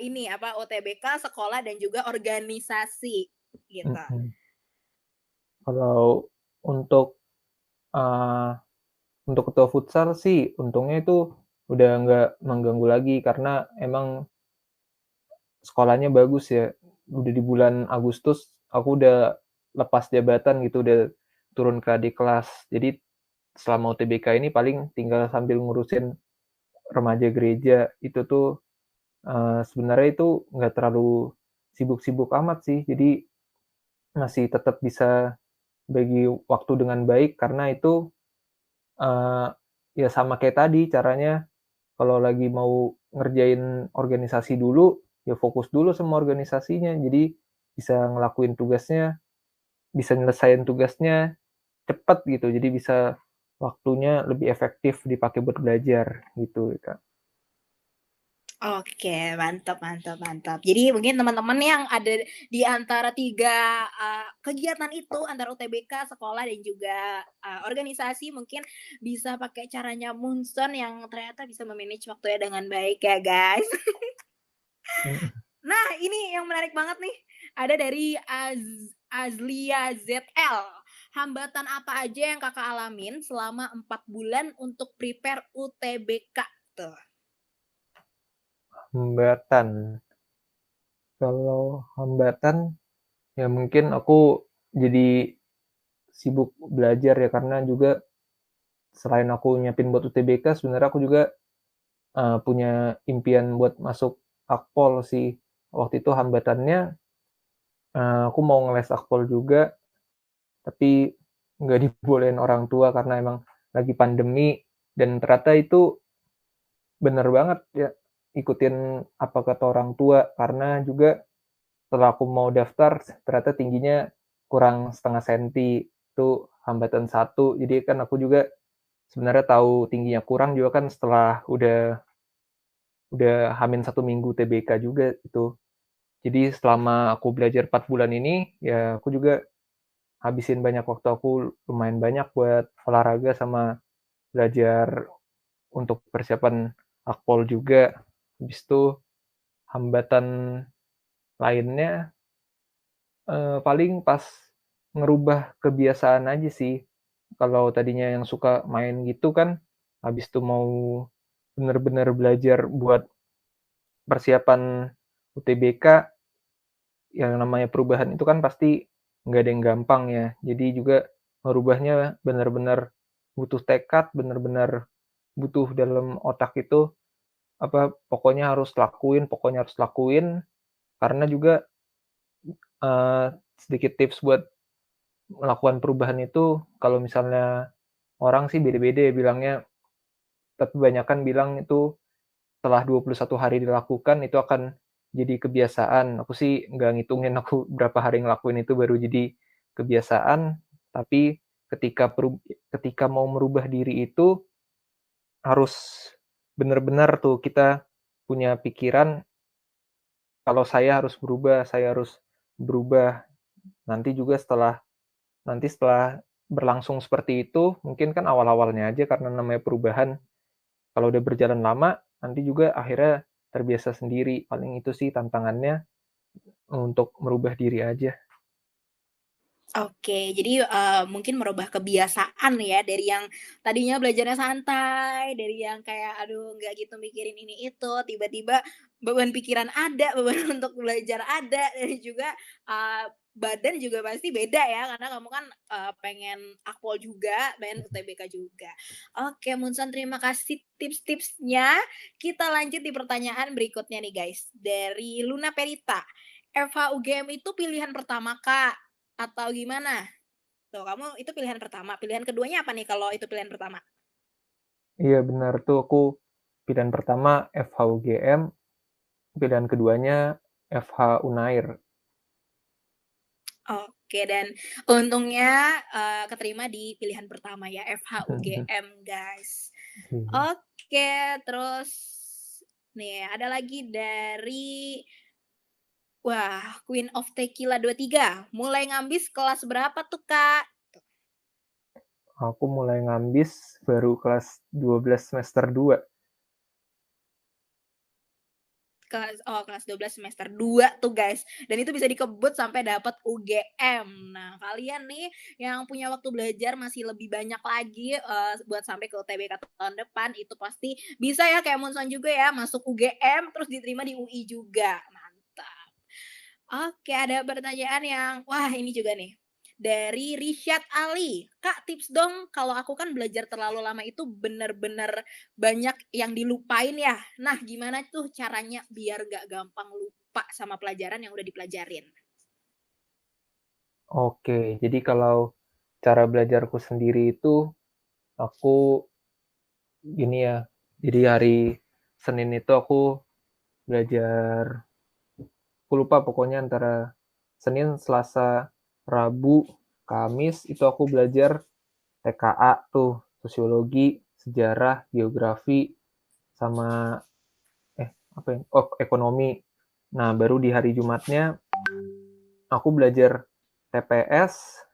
ini apa, UTBK, sekolah, dan juga organisasi, gitu. Mhm. Kalau untuk, eee, untuk ketua futsal sih untungnya itu udah nggak mengganggu lagi karena emang sekolahnya bagus ya. Udah di bulan Agustus aku udah lepas jabatan gitu, udah turun ke adik kelas. Jadi selama UTBK ini paling tinggal sambil ngurusin remaja gereja. Itu tuh, sebenarnya itu nggak terlalu sibuk-sibuk amat sih. Jadi masih tetap bisa bagi waktu dengan baik karena itu, eee, ya sama kayak tadi caranya kalau lagi mau ngerjain organisasi dulu, ya fokus dulu sama organisasinya. Jadi bisa ngelakuin tugasnya, bisa nyelesain tugasnya cepet gitu. Jadi bisa waktunya lebih efektif dipakai buat belajar gitu, Kak. Oke, mantap, mantap, mantap. Jadi mungkin teman-teman yang ada di antara 3 kegiatan itu, antara UTBK, sekolah, dan juga, organisasi, mungkin bisa pakai caranya Munson yang ternyata bisa me-manage waktunya dengan baik ya, guys. Mhm. Nah, ini yang menarik banget nih, ada dari Azlia ZL. "Hambatan apa aja yang Kakak alamin selama 4 bulan untuk prepare UTBK?" Tuh. Hambatan, Kalau hambatan, ya mungkin aku jadi sibuk belajar ya, karena juga selain aku nyiapin buat UTBK, sebenarnya aku juga, punya impian buat masuk Akpol sih. Waktu itu hambatannya, aku mau ngeles Akpol juga, tapi nggak dibolehin orang tua karena emang lagi pandemi, dan ternyata itu bener banget ya, ikutin apa kata orang tua, karena juga setelah aku mau daftar, ternyata tingginya kurang setengah senti, itu hambatan satu. Jadi kan aku juga sebenarnya tahu tingginya kurang juga kan setelah udah H-1 minggu TBK juga itu. Jadi selama aku belajar 4 bulan ini, ya aku juga habisin banyak waktu aku, lumayan banyak buat olahraga sama belajar untuk persiapan Akpol juga. Habis itu hambatan lainnya, paling pas ngerubah kebiasaan aja sih. Kalau tadinya yang suka main gitu kan, habis itu mau bener-bener belajar buat persiapan UTBK, yang namanya perubahan itu kan pasti nggak ada yang gampang ya. Jadi juga ngerubahnya bener-bener butuh tekad, bener-bener butuh dalam otak itu, pokoknya harus lakuin, karena juga, eee, sedikit tips buat melakukan perubahan itu, kalau misalnya orang sih beda-beda ya bilangnya, tapi kebanyakan bilang itu setelah 21 hari dilakukan itu akan jadi kebiasaan. Aku sih nggak ngitungin aku berapa hari ngelakuin itu baru jadi kebiasaan, tapi ketika mau merubah diri itu harus benar-benar tuh kita punya pikiran, kalau saya harus berubah. Nanti juga setelah berlangsung seperti itu, mungkin kan awal-awalnya aja karena namanya perubahan, kalau udah berjalan lama, nanti juga akhirnya terbiasa sendiri. Paling itu sih tantangannya untuk merubah diri aja. Oke, jadi, mungkin merubah kebiasaan ya, dari yang tadinya belajarnya santai, dari yang kayak, aduh nggak gitu mikirin ini itu, tiba-tiba beban pikiran ada, beban untuk belajar ada, dan juga, badan juga pasti beda ya, karena kamu kan, pengen akpol juga, pengen UTBK juga. Oke, Munson terima kasih tips-tipsnya. Kita lanjut di pertanyaan berikutnya nih guys, dari Luna Perita. FH UGM itu pilihan pertama Kak, atau gimana? Tuh, kamu itu pilihan pertama, pilihan keduanya apa nih kalau itu pilihan pertama? Iya benar tuh, aku pilihan pertama FH UGM, pilihan keduanya FH Unair. Oke, dan untungnya, keterima di pilihan pertama ya, FH UGM, guys. Iya. Oke, terus nih ada lagi dari Queen of Tequila 23, mulai ngambis kelas berapa tuh, Kak? Aku mulai ngambis baru kelas 12 semester 2. Kelas 12 semester 2 tuh, guys, dan itu bisa dikebut sampai dapat UGM. Nah, kalian nih yang punya waktu belajar masih lebih banyak lagi, buat sampai ke UTBK tahun depan, itu pasti bisa ya kayak Munson juga ya, masuk UGM terus diterima di UI juga, mantap. Oke, ada pertanyaan yang wah ini juga nih, dari Risyad Ali. "Kak, tips dong, kalau aku kan belajar terlalu lama itu bener-bener banyak yang dilupain ya. Nah, gimana tuh caranya biar gak gampang lupa sama pelajaran yang udah dipelajarin?" Oke, jadi kalau cara belajarku sendiri itu, aku gini ya, jadi hari Senin itu aku belajar, aku lupa pokoknya antara Senin, Selasa, Rabu, Kamis itu aku belajar TKA tuh, sosiologi, sejarah, geografi, sama apa ya, oh ekonomi. Nah, baru di hari Jumatnya aku belajar TPS,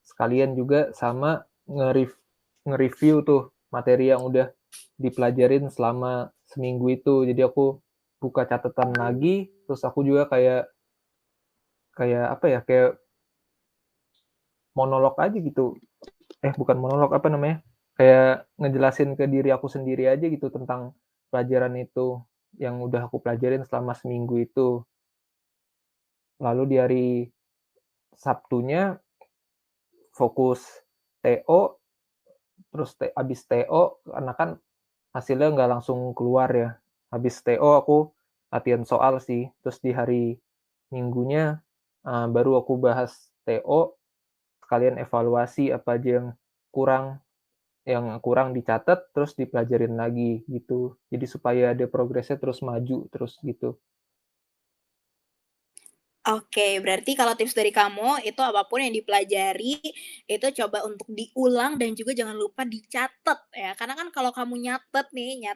sekalian juga sama nge-review tuh materi yang udah dipelajarin selama seminggu itu. Jadi aku buka catatan lagi, terus aku juga kayak kayak apa ya, kayak monolog aja gitu. Bukan monolog, apa namanya, kayak ngejelasin ke diri aku sendiri aja gitu tentang pelajaran itu, yang udah aku pelajarin selama seminggu itu. lalu di hari Sabtunya fokus TO, terus abis TO karena kan hasilnya nggak langsung keluar ya. Habis TO aku latihan soal sih, terus di hari Minggunya baru aku bahas TO, sekalian evaluasi apa aja yang kurang dicatat, terus dipelajarin lagi gitu. Jadi supaya ada progresnya terus maju terus gitu. Oke, berarti kalau tips dari kamu itu apapun yang dipelajari itu coba untuk diulang dan juga jangan lupa dicatat ya. Karena kan kalau kamu nyatet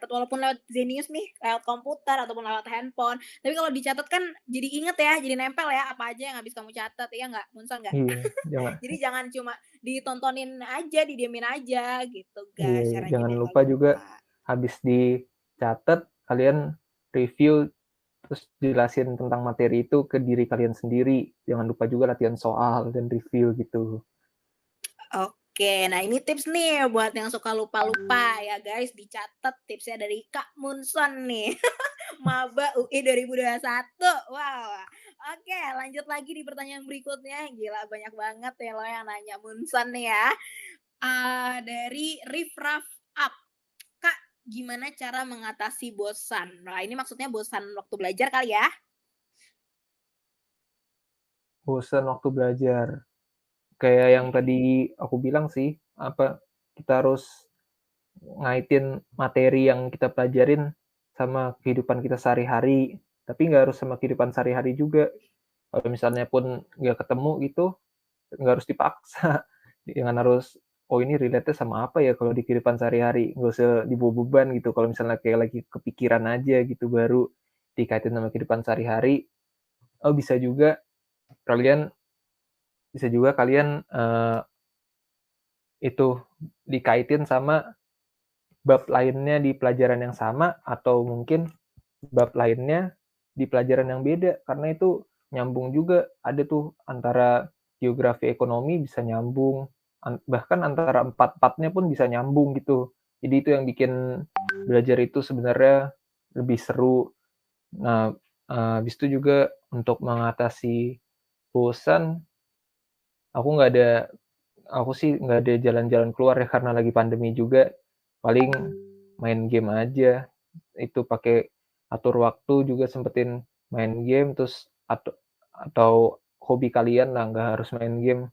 walaupun lewat Zenius nih, lewat komputer ataupun lewat handphone, tapi kalau dicatat kan jadi inget ya, jadi nempel ya apa aja yang habis kamu catat, iya nggak? Munson nggak? Iya, jangan Jadi jangan cuma ditontonin aja, didiemin aja gitu iya, guys caranya jangan biar nggak lupa juga lupa. habis dicatat kalian review terus jelasin tentang materi itu ke diri kalian sendiri. Jangan lupa juga latihan soal dan review gitu. Oke, nah ini tips nih buat yang suka lupa-lupa ya guys, dicatat tipsnya dari Kak Munson nih. Maba UI 2021. Wow. Oke, lanjut lagi di pertanyaan berikutnya. Gila banyak banget ya lo yang nanya Munson nih ya. Dari Rifraf Up. Kak, gimana cara mengatasi bosan? Nah, ini maksudnya bosan waktu belajar kali ya? Bosan waktu belajar. Kayak yang Mhm. tadi aku bilang sih, apa kita harus ngaitin materi yang kita pelajarin sama kehidupan kita sehari-hari. Tapi nggak harus sama kehidupan sehari-hari juga. Kalau misalnya pun nggak ketemu gitu, nggak harus dipaksa. Jangan harus, oh ini relate sama apa ya kalau di kehidupan sehari-hari. Nggak usah dibawa beban gitu. Kalau misalnya kayak lagi kepikiran aja gitu, baru dikaitin sama kehidupan sehari-hari. Oh kalian bisa juga kalian itu dikaitin sama bab lainnya di pelajaran yang sama atau mungkin bab lainnya di pelajaran yang beda karena itu nyambung juga ada tuh antara geografi ekonomi bisa nyambung bahkan antara empat-empatnya pun bisa nyambung gitu. Jadi itu yang bikin belajar itu sebenarnya lebih seru. Nah, habis itu juga untuk mengatasi bosan, aku nggak ada aku sih nggak ada jalan-jalan keluar ya karena lagi pandemi juga. Paling main game aja. Itu pakai atur waktu juga sempetin main game terus atau hobi kalian lah nggak harus main game.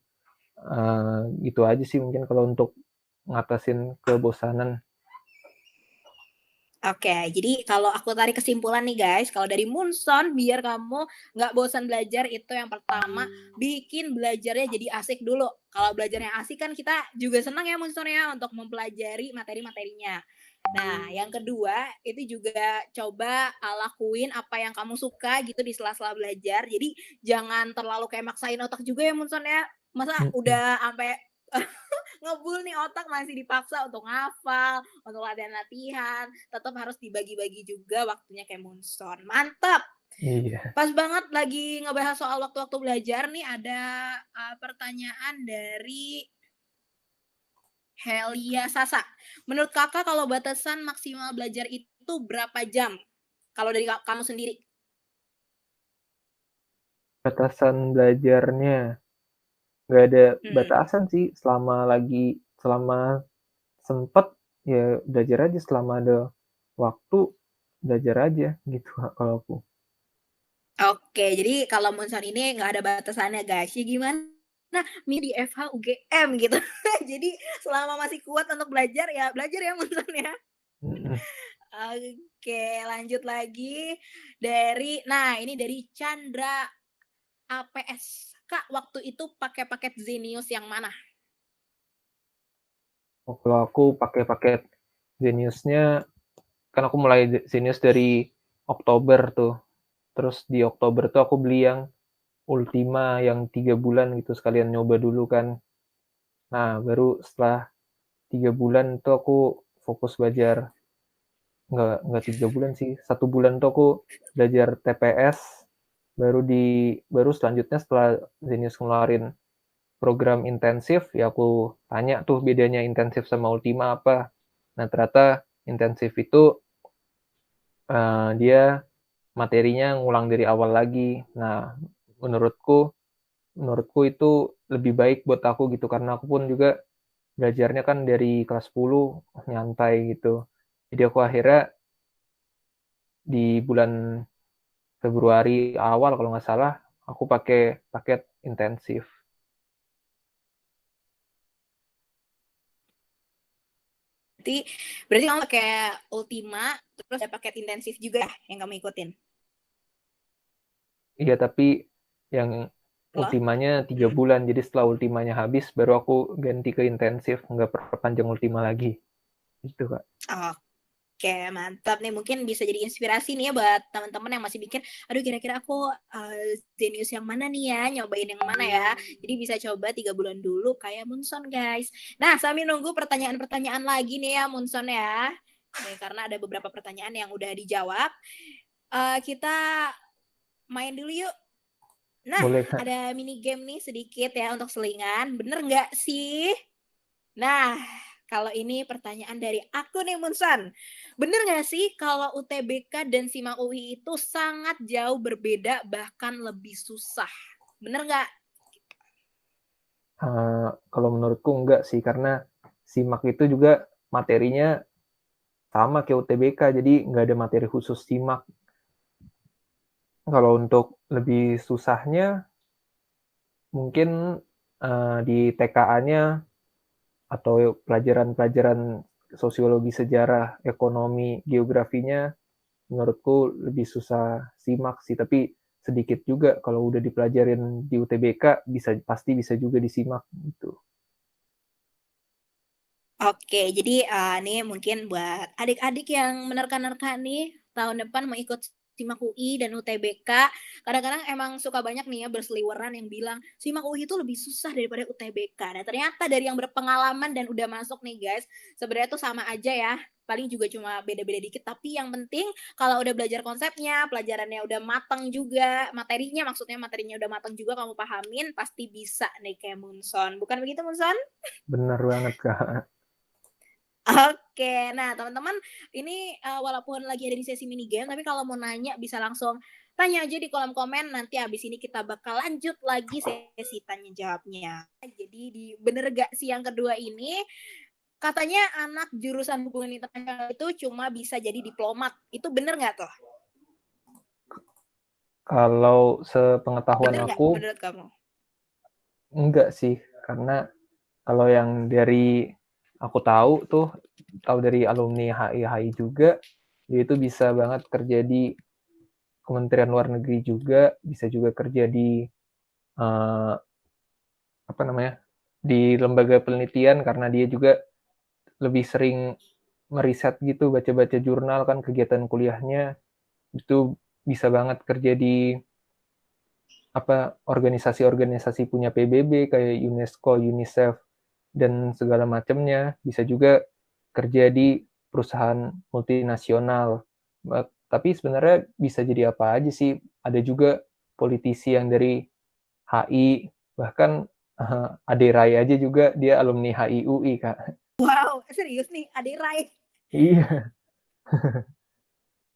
Gitu aja sih mungkin kalau untuk ngatasin kebosanan. Oke, jadi kalau aku tarik kesimpulan nih guys, kalau dari Munson biar kamu nggak bosan belajar itu yang pertama bikin belajarnya jadi asik dulu. Kalau belajarnya asik kan kita juga senang ya Munson ya untuk mempelajari materi-materinya. Nah, yang kedua itu juga coba lakuin apa yang kamu suka gitu di sela-sela belajar. Jadi jangan terlalu kayak maksain otak juga ya Munson ya. Masa Mhm. udah sampai ngebul nih otak masih dipaksa untuk ngafal, untuk latihan-latihan, tetap harus dibagi-bagi juga waktunya kayak Moonstone. Mantap! Iya. Pas banget lagi ngebahas soal waktu-waktu belajar nih ada pertanyaan dari Helia Sasa. Menurut Kakak kalau batasan maksimal belajar itu berapa jam? Kalau dari kamu sendiri? Batasan belajarnya nggak ada Hmm. batasan sih selama sempet ya belajar aja selama ada waktu belajar aja gitu kalau aku. Oke, jadi kalau Moonson ini nggak ada batasannya guys. Ya gimana di FH UGM gitu. Jadi selama masih kuat untuk belajar ya Moonson ya. Mhm. Oke, lanjut lagi ini dari Chandra APS. Kak, waktu itu pakai paket Zenius yang mana? Oh, kalau aku pakai paket Genius-nya kan aku mulai Genius dari Oktober tuh. Terus di Oktober tuh aku beli yang Ultima yang 3 bulan gitu sekalian nyoba dulu kan. Nah, baru setelah 3 bulan tuh aku fokus belajar. Nggak 3 bulan sih, 1 bulan tuh aku belajar TPS. Baru selanjutnya setelah Zenius ngeluarin program intensif, ya aku tanya tuh bedanya intensif sama Ultima apa. Nah, ternyata intensif itu dia materinya ngulang dari awal lagi. Nah, menurutku itu lebih baik buat aku gitu, karena aku pun juga belajarnya kan dari kelas 10 nyantai gitu. Jadi aku akhirnya di bulan Februari awal kalau nggak salah, aku pakai paket intensif. Berarti berarti kamu pakai Ultima terus ada paket intensif juga ya yang kamu ikutin. Iya, tapi yang Loh? ultimanya 3 bulan, jadi setelah ultimanya habis baru aku ganti ke intensif, nggak perpanjang ultima lagi. Gitu, Kak. Oke, mantap nih. Mungkin bisa jadi inspirasi nih ya buat teman-teman yang masih mikir, aduh kira-kira aku Zenius yang mana nih ya, nyobain yang mana ya. Jadi bisa coba 3 bulan dulu kayak Munson guys. Nah, sambil nunggu pertanyaan-pertanyaan lagi nih ya Munson ya. Nih, karena ada beberapa pertanyaan yang udah dijawab. Kita main dulu yuk. Nah, Boleh, Kak. ada mini game nih sedikit ya untuk selingan. Bener nggak sih? Nah, kalau ini pertanyaan dari aku nih Munson. Bener nggak sih kalau UTBK dan SIMA UI itu sangat jauh berbeda bahkan lebih susah? Bener nggak? Kalau menurutku enggak sih, karena SIMAK itu juga materinya sama kayak UTBK, jadi nggak ada materi khusus SIMAK. Kalau untuk lebih susahnya mungkin di TKA-nya atau pelajaran-pelajaran sosiologi, sejarah, ekonomi, geografinya menurutku lebih susah SIMAK sih, tapi sedikit juga kalau udah dipelajarin di UTBK pasti bisa juga disimak gitu. Oke, jadi nih mungkin buat adik-adik yang menerka-nerka nih tahun depan mau ikut SIMAK UI dan UTBK, kadang-kadang emang suka banyak nih ya berseliweran yang bilang SIMAK UI itu lebih susah daripada UTBK. Nah, ternyata dari yang berpengalaman dan udah masuk nih guys, sebenarnya tuh sama aja ya. Paling juga cuma beda-beda dikit, tapi yang penting kalau udah belajar konsepnya, pelajarannya udah matang juga, materinya udah matang juga kamu pahamin, pasti bisa nih kayak Munson. Bukan begitu Munson? Benar banget, Kak. Oke, nah teman-teman ini, walaupun lagi ada di sesi mini game, tapi kalau mau nanya bisa langsung tanya aja di kolom komen, nanti abis ini kita bakal lanjut lagi sesi tanya jawabnya. Jadi di bener gak sih yang kedua ini, katanya anak jurusan hubungan internasional itu cuma bisa jadi diplomat, itu bener nggak tuh? Kalau sepengetahuan Bener nggak aku, menurut kamu? enggak sih, karena kalau yang dari aku tahu dari alumni HI juga, dia itu bisa banget kerja di Kementerian Luar Negeri juga, bisa juga kerja di uh, apa namanya, di lembaga penelitian, karena dia juga lebih sering meriset gitu, baca-baca jurnal kan, kegiatan kuliahnya itu bisa banget kerja di organisasi-organisasi punya PBB kayak UNESCO, UNICEF, dan segala macamnya. Bisa juga kerja di perusahaan multinasional. Tapi sebenarnya bisa jadi apa aja sih. Ada juga politisi yang dari HI, bahkan Ade Rai aja juga dia alumni HI UI, Kak. Wow, serius nih adik Rai? Iya.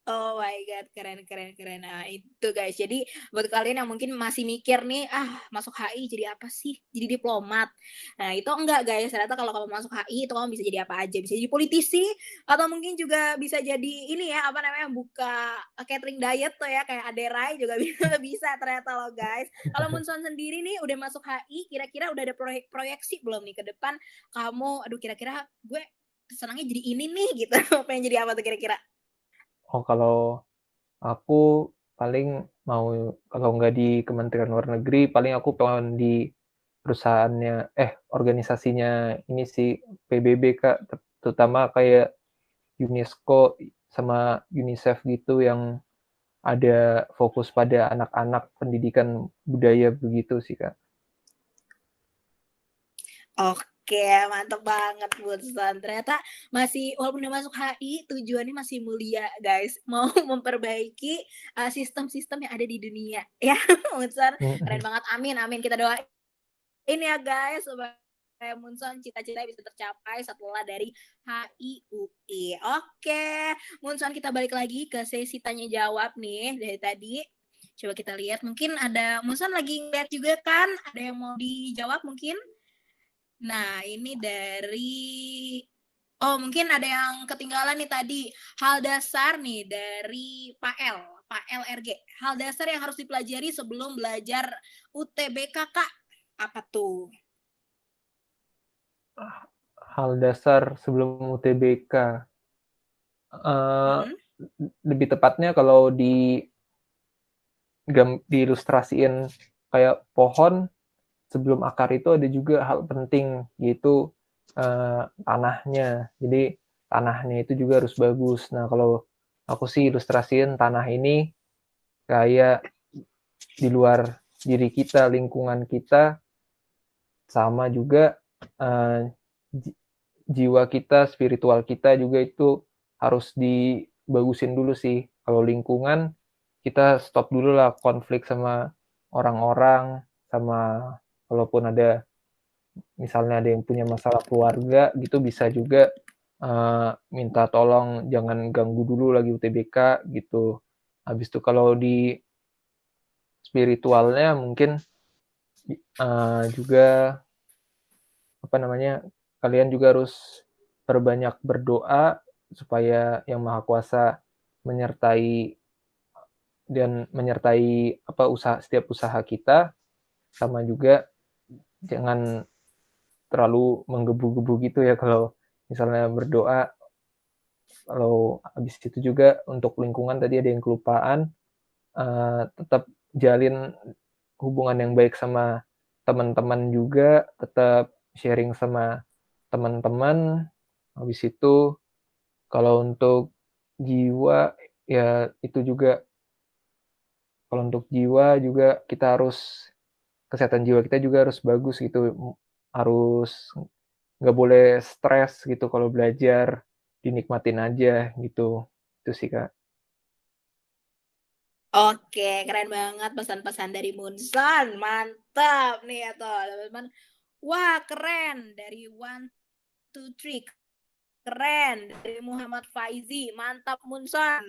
Oh my god, keren keren keren. Nah, itu guys. Jadi buat kalian yang mungkin masih mikir nih, masuk HI jadi apa sih? Jadi diplomat. Nah, itu enggak guys. Ternyata kalau kamu masuk HI itu kamu bisa jadi apa aja. Bisa jadi politisi atau mungkin juga bisa jadi ini ya, apa namanya? Buka catering diet tuh ya kayak Aderai juga bisa ternyata loh guys. Kalau Munson sendiri nih udah masuk HI, kira-kira udah ada proyeksi belum nih ke depan kamu aduh kira-kira gue senangnya jadi ini nih gitu. Pengen jadi apa tuh kira-kira? Oh, kalau aku paling mau, kalau nggak di Kementerian Luar Negeri, paling aku pengen di perusahaannya, organisasinya ini sih, PBB, Kak, terutama kayak UNESCO sama UNICEF gitu, yang ada fokus pada anak-anak, pendidikan budaya begitu sih, Kak. Oke, mantap banget Bunsan. Ternyata masih walaupun udah masuk HI, tujuannya masih mulia, guys. Mau memperbaiki, sistem-sistem yang ada di dunia, ya, Bunsan. Keren Mhm. banget, amin amin. Kita doain ya, guys, supaya Munson cita-citanya bisa tercapai setelah dari HI UI. Oke, Munson kita balik lagi ke sesi tanya jawab nih dari tadi. Coba kita lihat, mungkin ada Musan lagi ngeliat juga kan? Ada yang mau dijawab mungkin? Nah, ini dari mungkin ada yang ketinggalan nih tadi. Hal dasar nih dari Pak L, Pak LRG. Hal dasar yang harus dipelajari sebelum belajar UTBK, Kak. Apa tuh? Hal dasar sebelum UTBK. Mhm. Lebih tepatnya kalau diilustrasiin kayak pohon, sebelum akar itu ada juga hal penting, yaitu tanahnya. Jadi tanahnya itu juga harus bagus. Nah, kalau aku sih ilustrasiin tanah ini kayak di luar diri kita, lingkungan kita, sama juga jiwa kita, spiritual kita juga itu harus dibagusin dulu sih. Kalau lingkungan, kita stop dulu lah konflik sama orang-orang, sama kalaupun ada misalnya ada yang punya masalah keluarga gitu, bisa juga minta tolong jangan ganggu dulu lagi UTBK gitu. Habis itu kalau di spiritualnya mungkin juga apa namanya, kalian juga harus perbanyak berdoa supaya Yang Maha Kuasa menyertai setiap usaha kita, sama juga jangan terlalu menggebu-gebu gitu ya kalau misalnya berdoa. Kalau habis itu juga untuk lingkungan tadi ada yang kelupaan, tetap jalin hubungan yang baik sama teman-teman juga, tetap sharing sama teman-teman. Habis itu kalau untuk jiwa, ya itu juga, kalau untuk jiwa juga kita harus, kesehatan jiwa kita juga harus bagus gitu, harus nggak boleh stres gitu kalau belajar, dinikmatin aja gitu. Itu sih, Kak. Oke, keren banget pesan-pesan dari Munson. Mantap nih ya tuh, teman-teman. Wah, keren dari One Two Three. Keren dari Muhammad Faizi. Mantap Munson.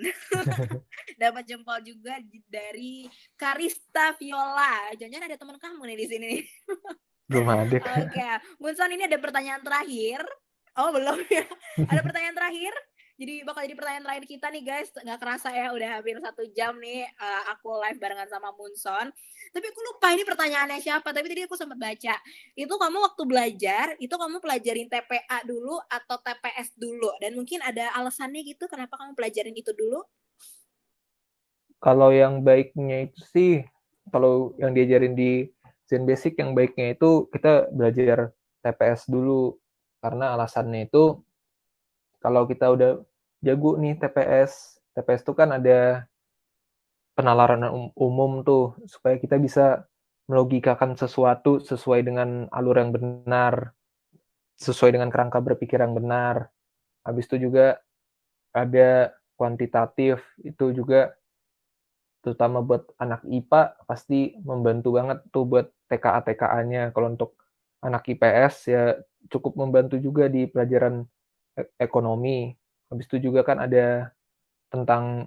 Dapat jempol juga dari Karista Viola. Jangan-jangan ada teman kamu nih di sini. Belum ada, Kak. Oke, Munson, ini ada pertanyaan terakhir. Oh, belum ya. Ada pertanyaan terakhir. Jadi bakal jadi pertanyaan terakhir kita nih guys. Nggak kerasa ya udah hampir 1 jam nih aku live barengan sama Munson. Tapi aku lupa ini pertanyaannya siapa. Tapi tadi aku sempat baca. Itu kamu waktu belajar, itu kamu pelajarin TPA dulu atau TPS dulu? Dan mungkin ada alasannya gitu kenapa kamu pelajarin itu dulu? Kalau yang baiknya itu sih, kalau yang diajarin di Zen Basic, yang baiknya itu kita belajar TPS dulu. Karena alasannya itu, kalau kita udah jago nih TPS itu kan ada penalaran umum tuh, supaya kita bisa melogikakan sesuatu sesuai dengan alur yang benar, sesuai dengan kerangka berpikir yang benar. Habis itu juga ada kuantitatif, itu juga terutama buat anak IPA pasti membantu banget tuh buat TKA-TKA-nya. Kalau untuk anak IPS ya cukup membantu juga di pelajaran ekonomi. Habis itu juga kan ada tentang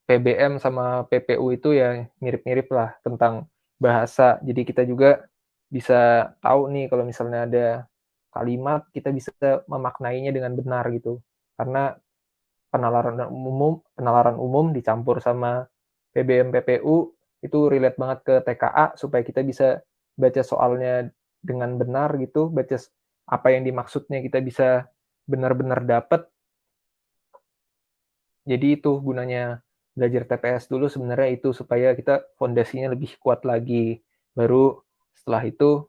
PBM sama PPU, itu ya mirip-mirip lah tentang bahasa. Jadi kita juga bisa tahu nih kalau misalnya ada kalimat, kita bisa memaknainya dengan benar gitu. Karena penalaran umum dicampur sama PBM, PPU, itu relate banget ke TKA, supaya kita bisa baca soalnya dengan benar gitu, baca apa yang dimaksudnya kita bisa benar-benar dapat. Jadi itu gunanya belajar TPS dulu sebenarnya, itu supaya kita fondasinya lebih kuat lagi. Baru setelah itu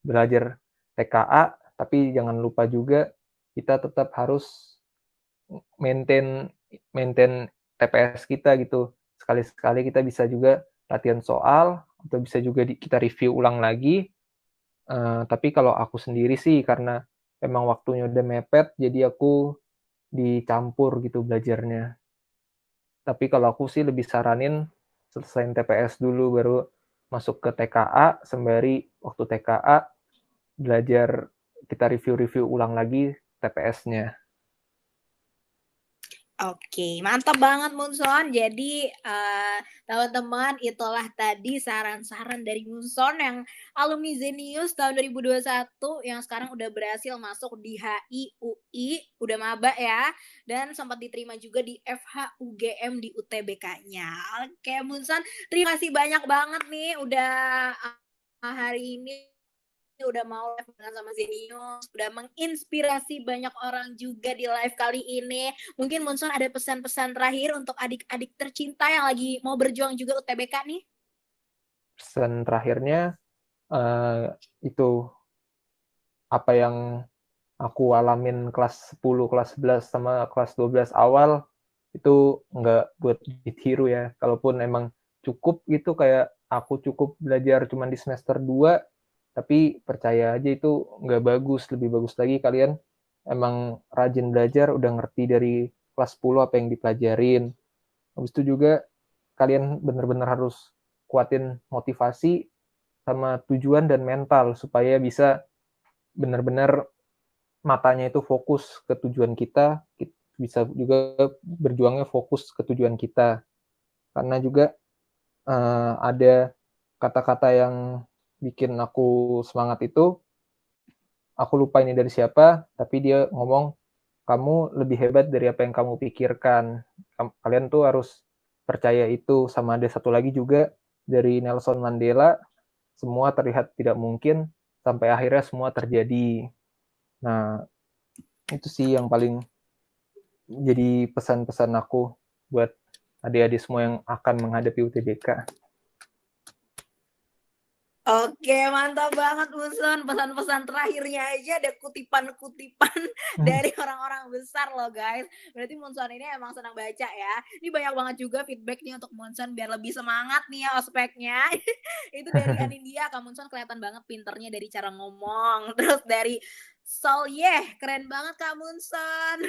belajar TKA, tapi jangan lupa juga kita tetap harus maintain maintain TPS kita gitu. Sekali-sekali kita bisa juga latihan soal, atau bisa juga kita review ulang lagi. Tapi kalau aku sendiri sih, karena emang waktunya udah mepet, jadi aku dicampur gitu belajarnya. Tapi kalau aku sih lebih saranin selesaiin TPS dulu, baru masuk ke TKA, sembari waktu TKA belajar, kita review-review ulang lagi TPS-nya. Oke, mantap banget Munson. Jadi, teman-teman itulah tadi saran-saran dari Munson yang alumni Zenius tahun 2021 yang sekarang udah berhasil masuk di HI, UI, udah maba ya, dan sempat diterima juga di FH UGM di UTBK-nya. Oke Munson, terima kasih banyak banget nih udah, hari ini udah mau live bareng sama Zenius, udah menginspirasi banyak orang juga di live kali ini. Mungkin Munson ada pesan-pesan terakhir untuk adik-adik tercinta yang lagi mau berjuang juga UTBK nih? Pesan terakhirnya, itu apa yang aku alamin kelas 10, kelas 11, sama kelas 12 awal, itu nggak buat ditiru ya. Kalaupun emang cukup gitu, kayak aku cukup belajar cuma di semester 2, tapi percaya aja itu nggak bagus. Lebih bagus lagi kalian emang rajin belajar, udah ngerti dari kelas 10 apa yang dipelajarin. Habis itu juga kalian bener-bener harus kuatin motivasi sama tujuan dan mental supaya bisa benar-benar matanya itu fokus ke tujuan kita, bisa juga berjuangnya fokus ke tujuan kita. Karena juga ada kata-kata yang bikin aku semangat itu, aku lupa ini dari siapa, tapi dia ngomong, "Kamu lebih hebat dari apa yang kamu pikirkan." Kalian tuh harus percaya itu. Sama ada satu lagi juga dari Nelson Mandela, "Semua terlihat tidak mungkin, sampai akhirnya semua terjadi." Nah, itu sih yang paling jadi pesan-pesan aku buat adik-adik semua yang akan menghadapi UTBK. Oke, mantap banget Munson. Pesan-pesan terakhirnya aja ada kutipan-kutipan dari orang-orang besar loh guys. Berarti Munson ini emang senang baca ya. Ini banyak banget juga feedback nih untuk Munson biar lebih semangat nih ya ospeknya. Itu dari Anindya, Kak Munson kelihatan banget pinternya dari cara ngomong. Terus dari Sol, keren banget Kak Munson.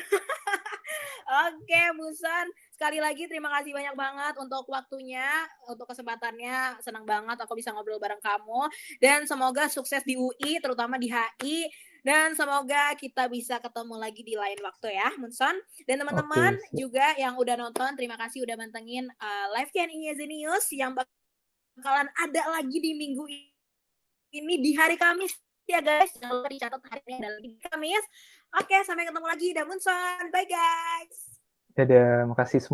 Oke, Munson, sekali lagi terima kasih banyak banget untuk waktunya, untuk kesempatannya. Senang banget aku bisa ngobrol bareng kamu. Dan semoga sukses di UI, terutama di HI. Dan semoga kita bisa ketemu lagi di lain waktu ya, Munson. Dan teman-teman Oke, juga yang udah nonton, terima kasih udah mantengin live Q&A Zenius yang bakalan ada lagi di minggu ini di hari Kamis ya guys. Jangan lupa dicatat hari ini ada lagi di Kamis. Oke, sampai ketemu lagi. Dan Munson. Bye guys. dadah, makasih semua.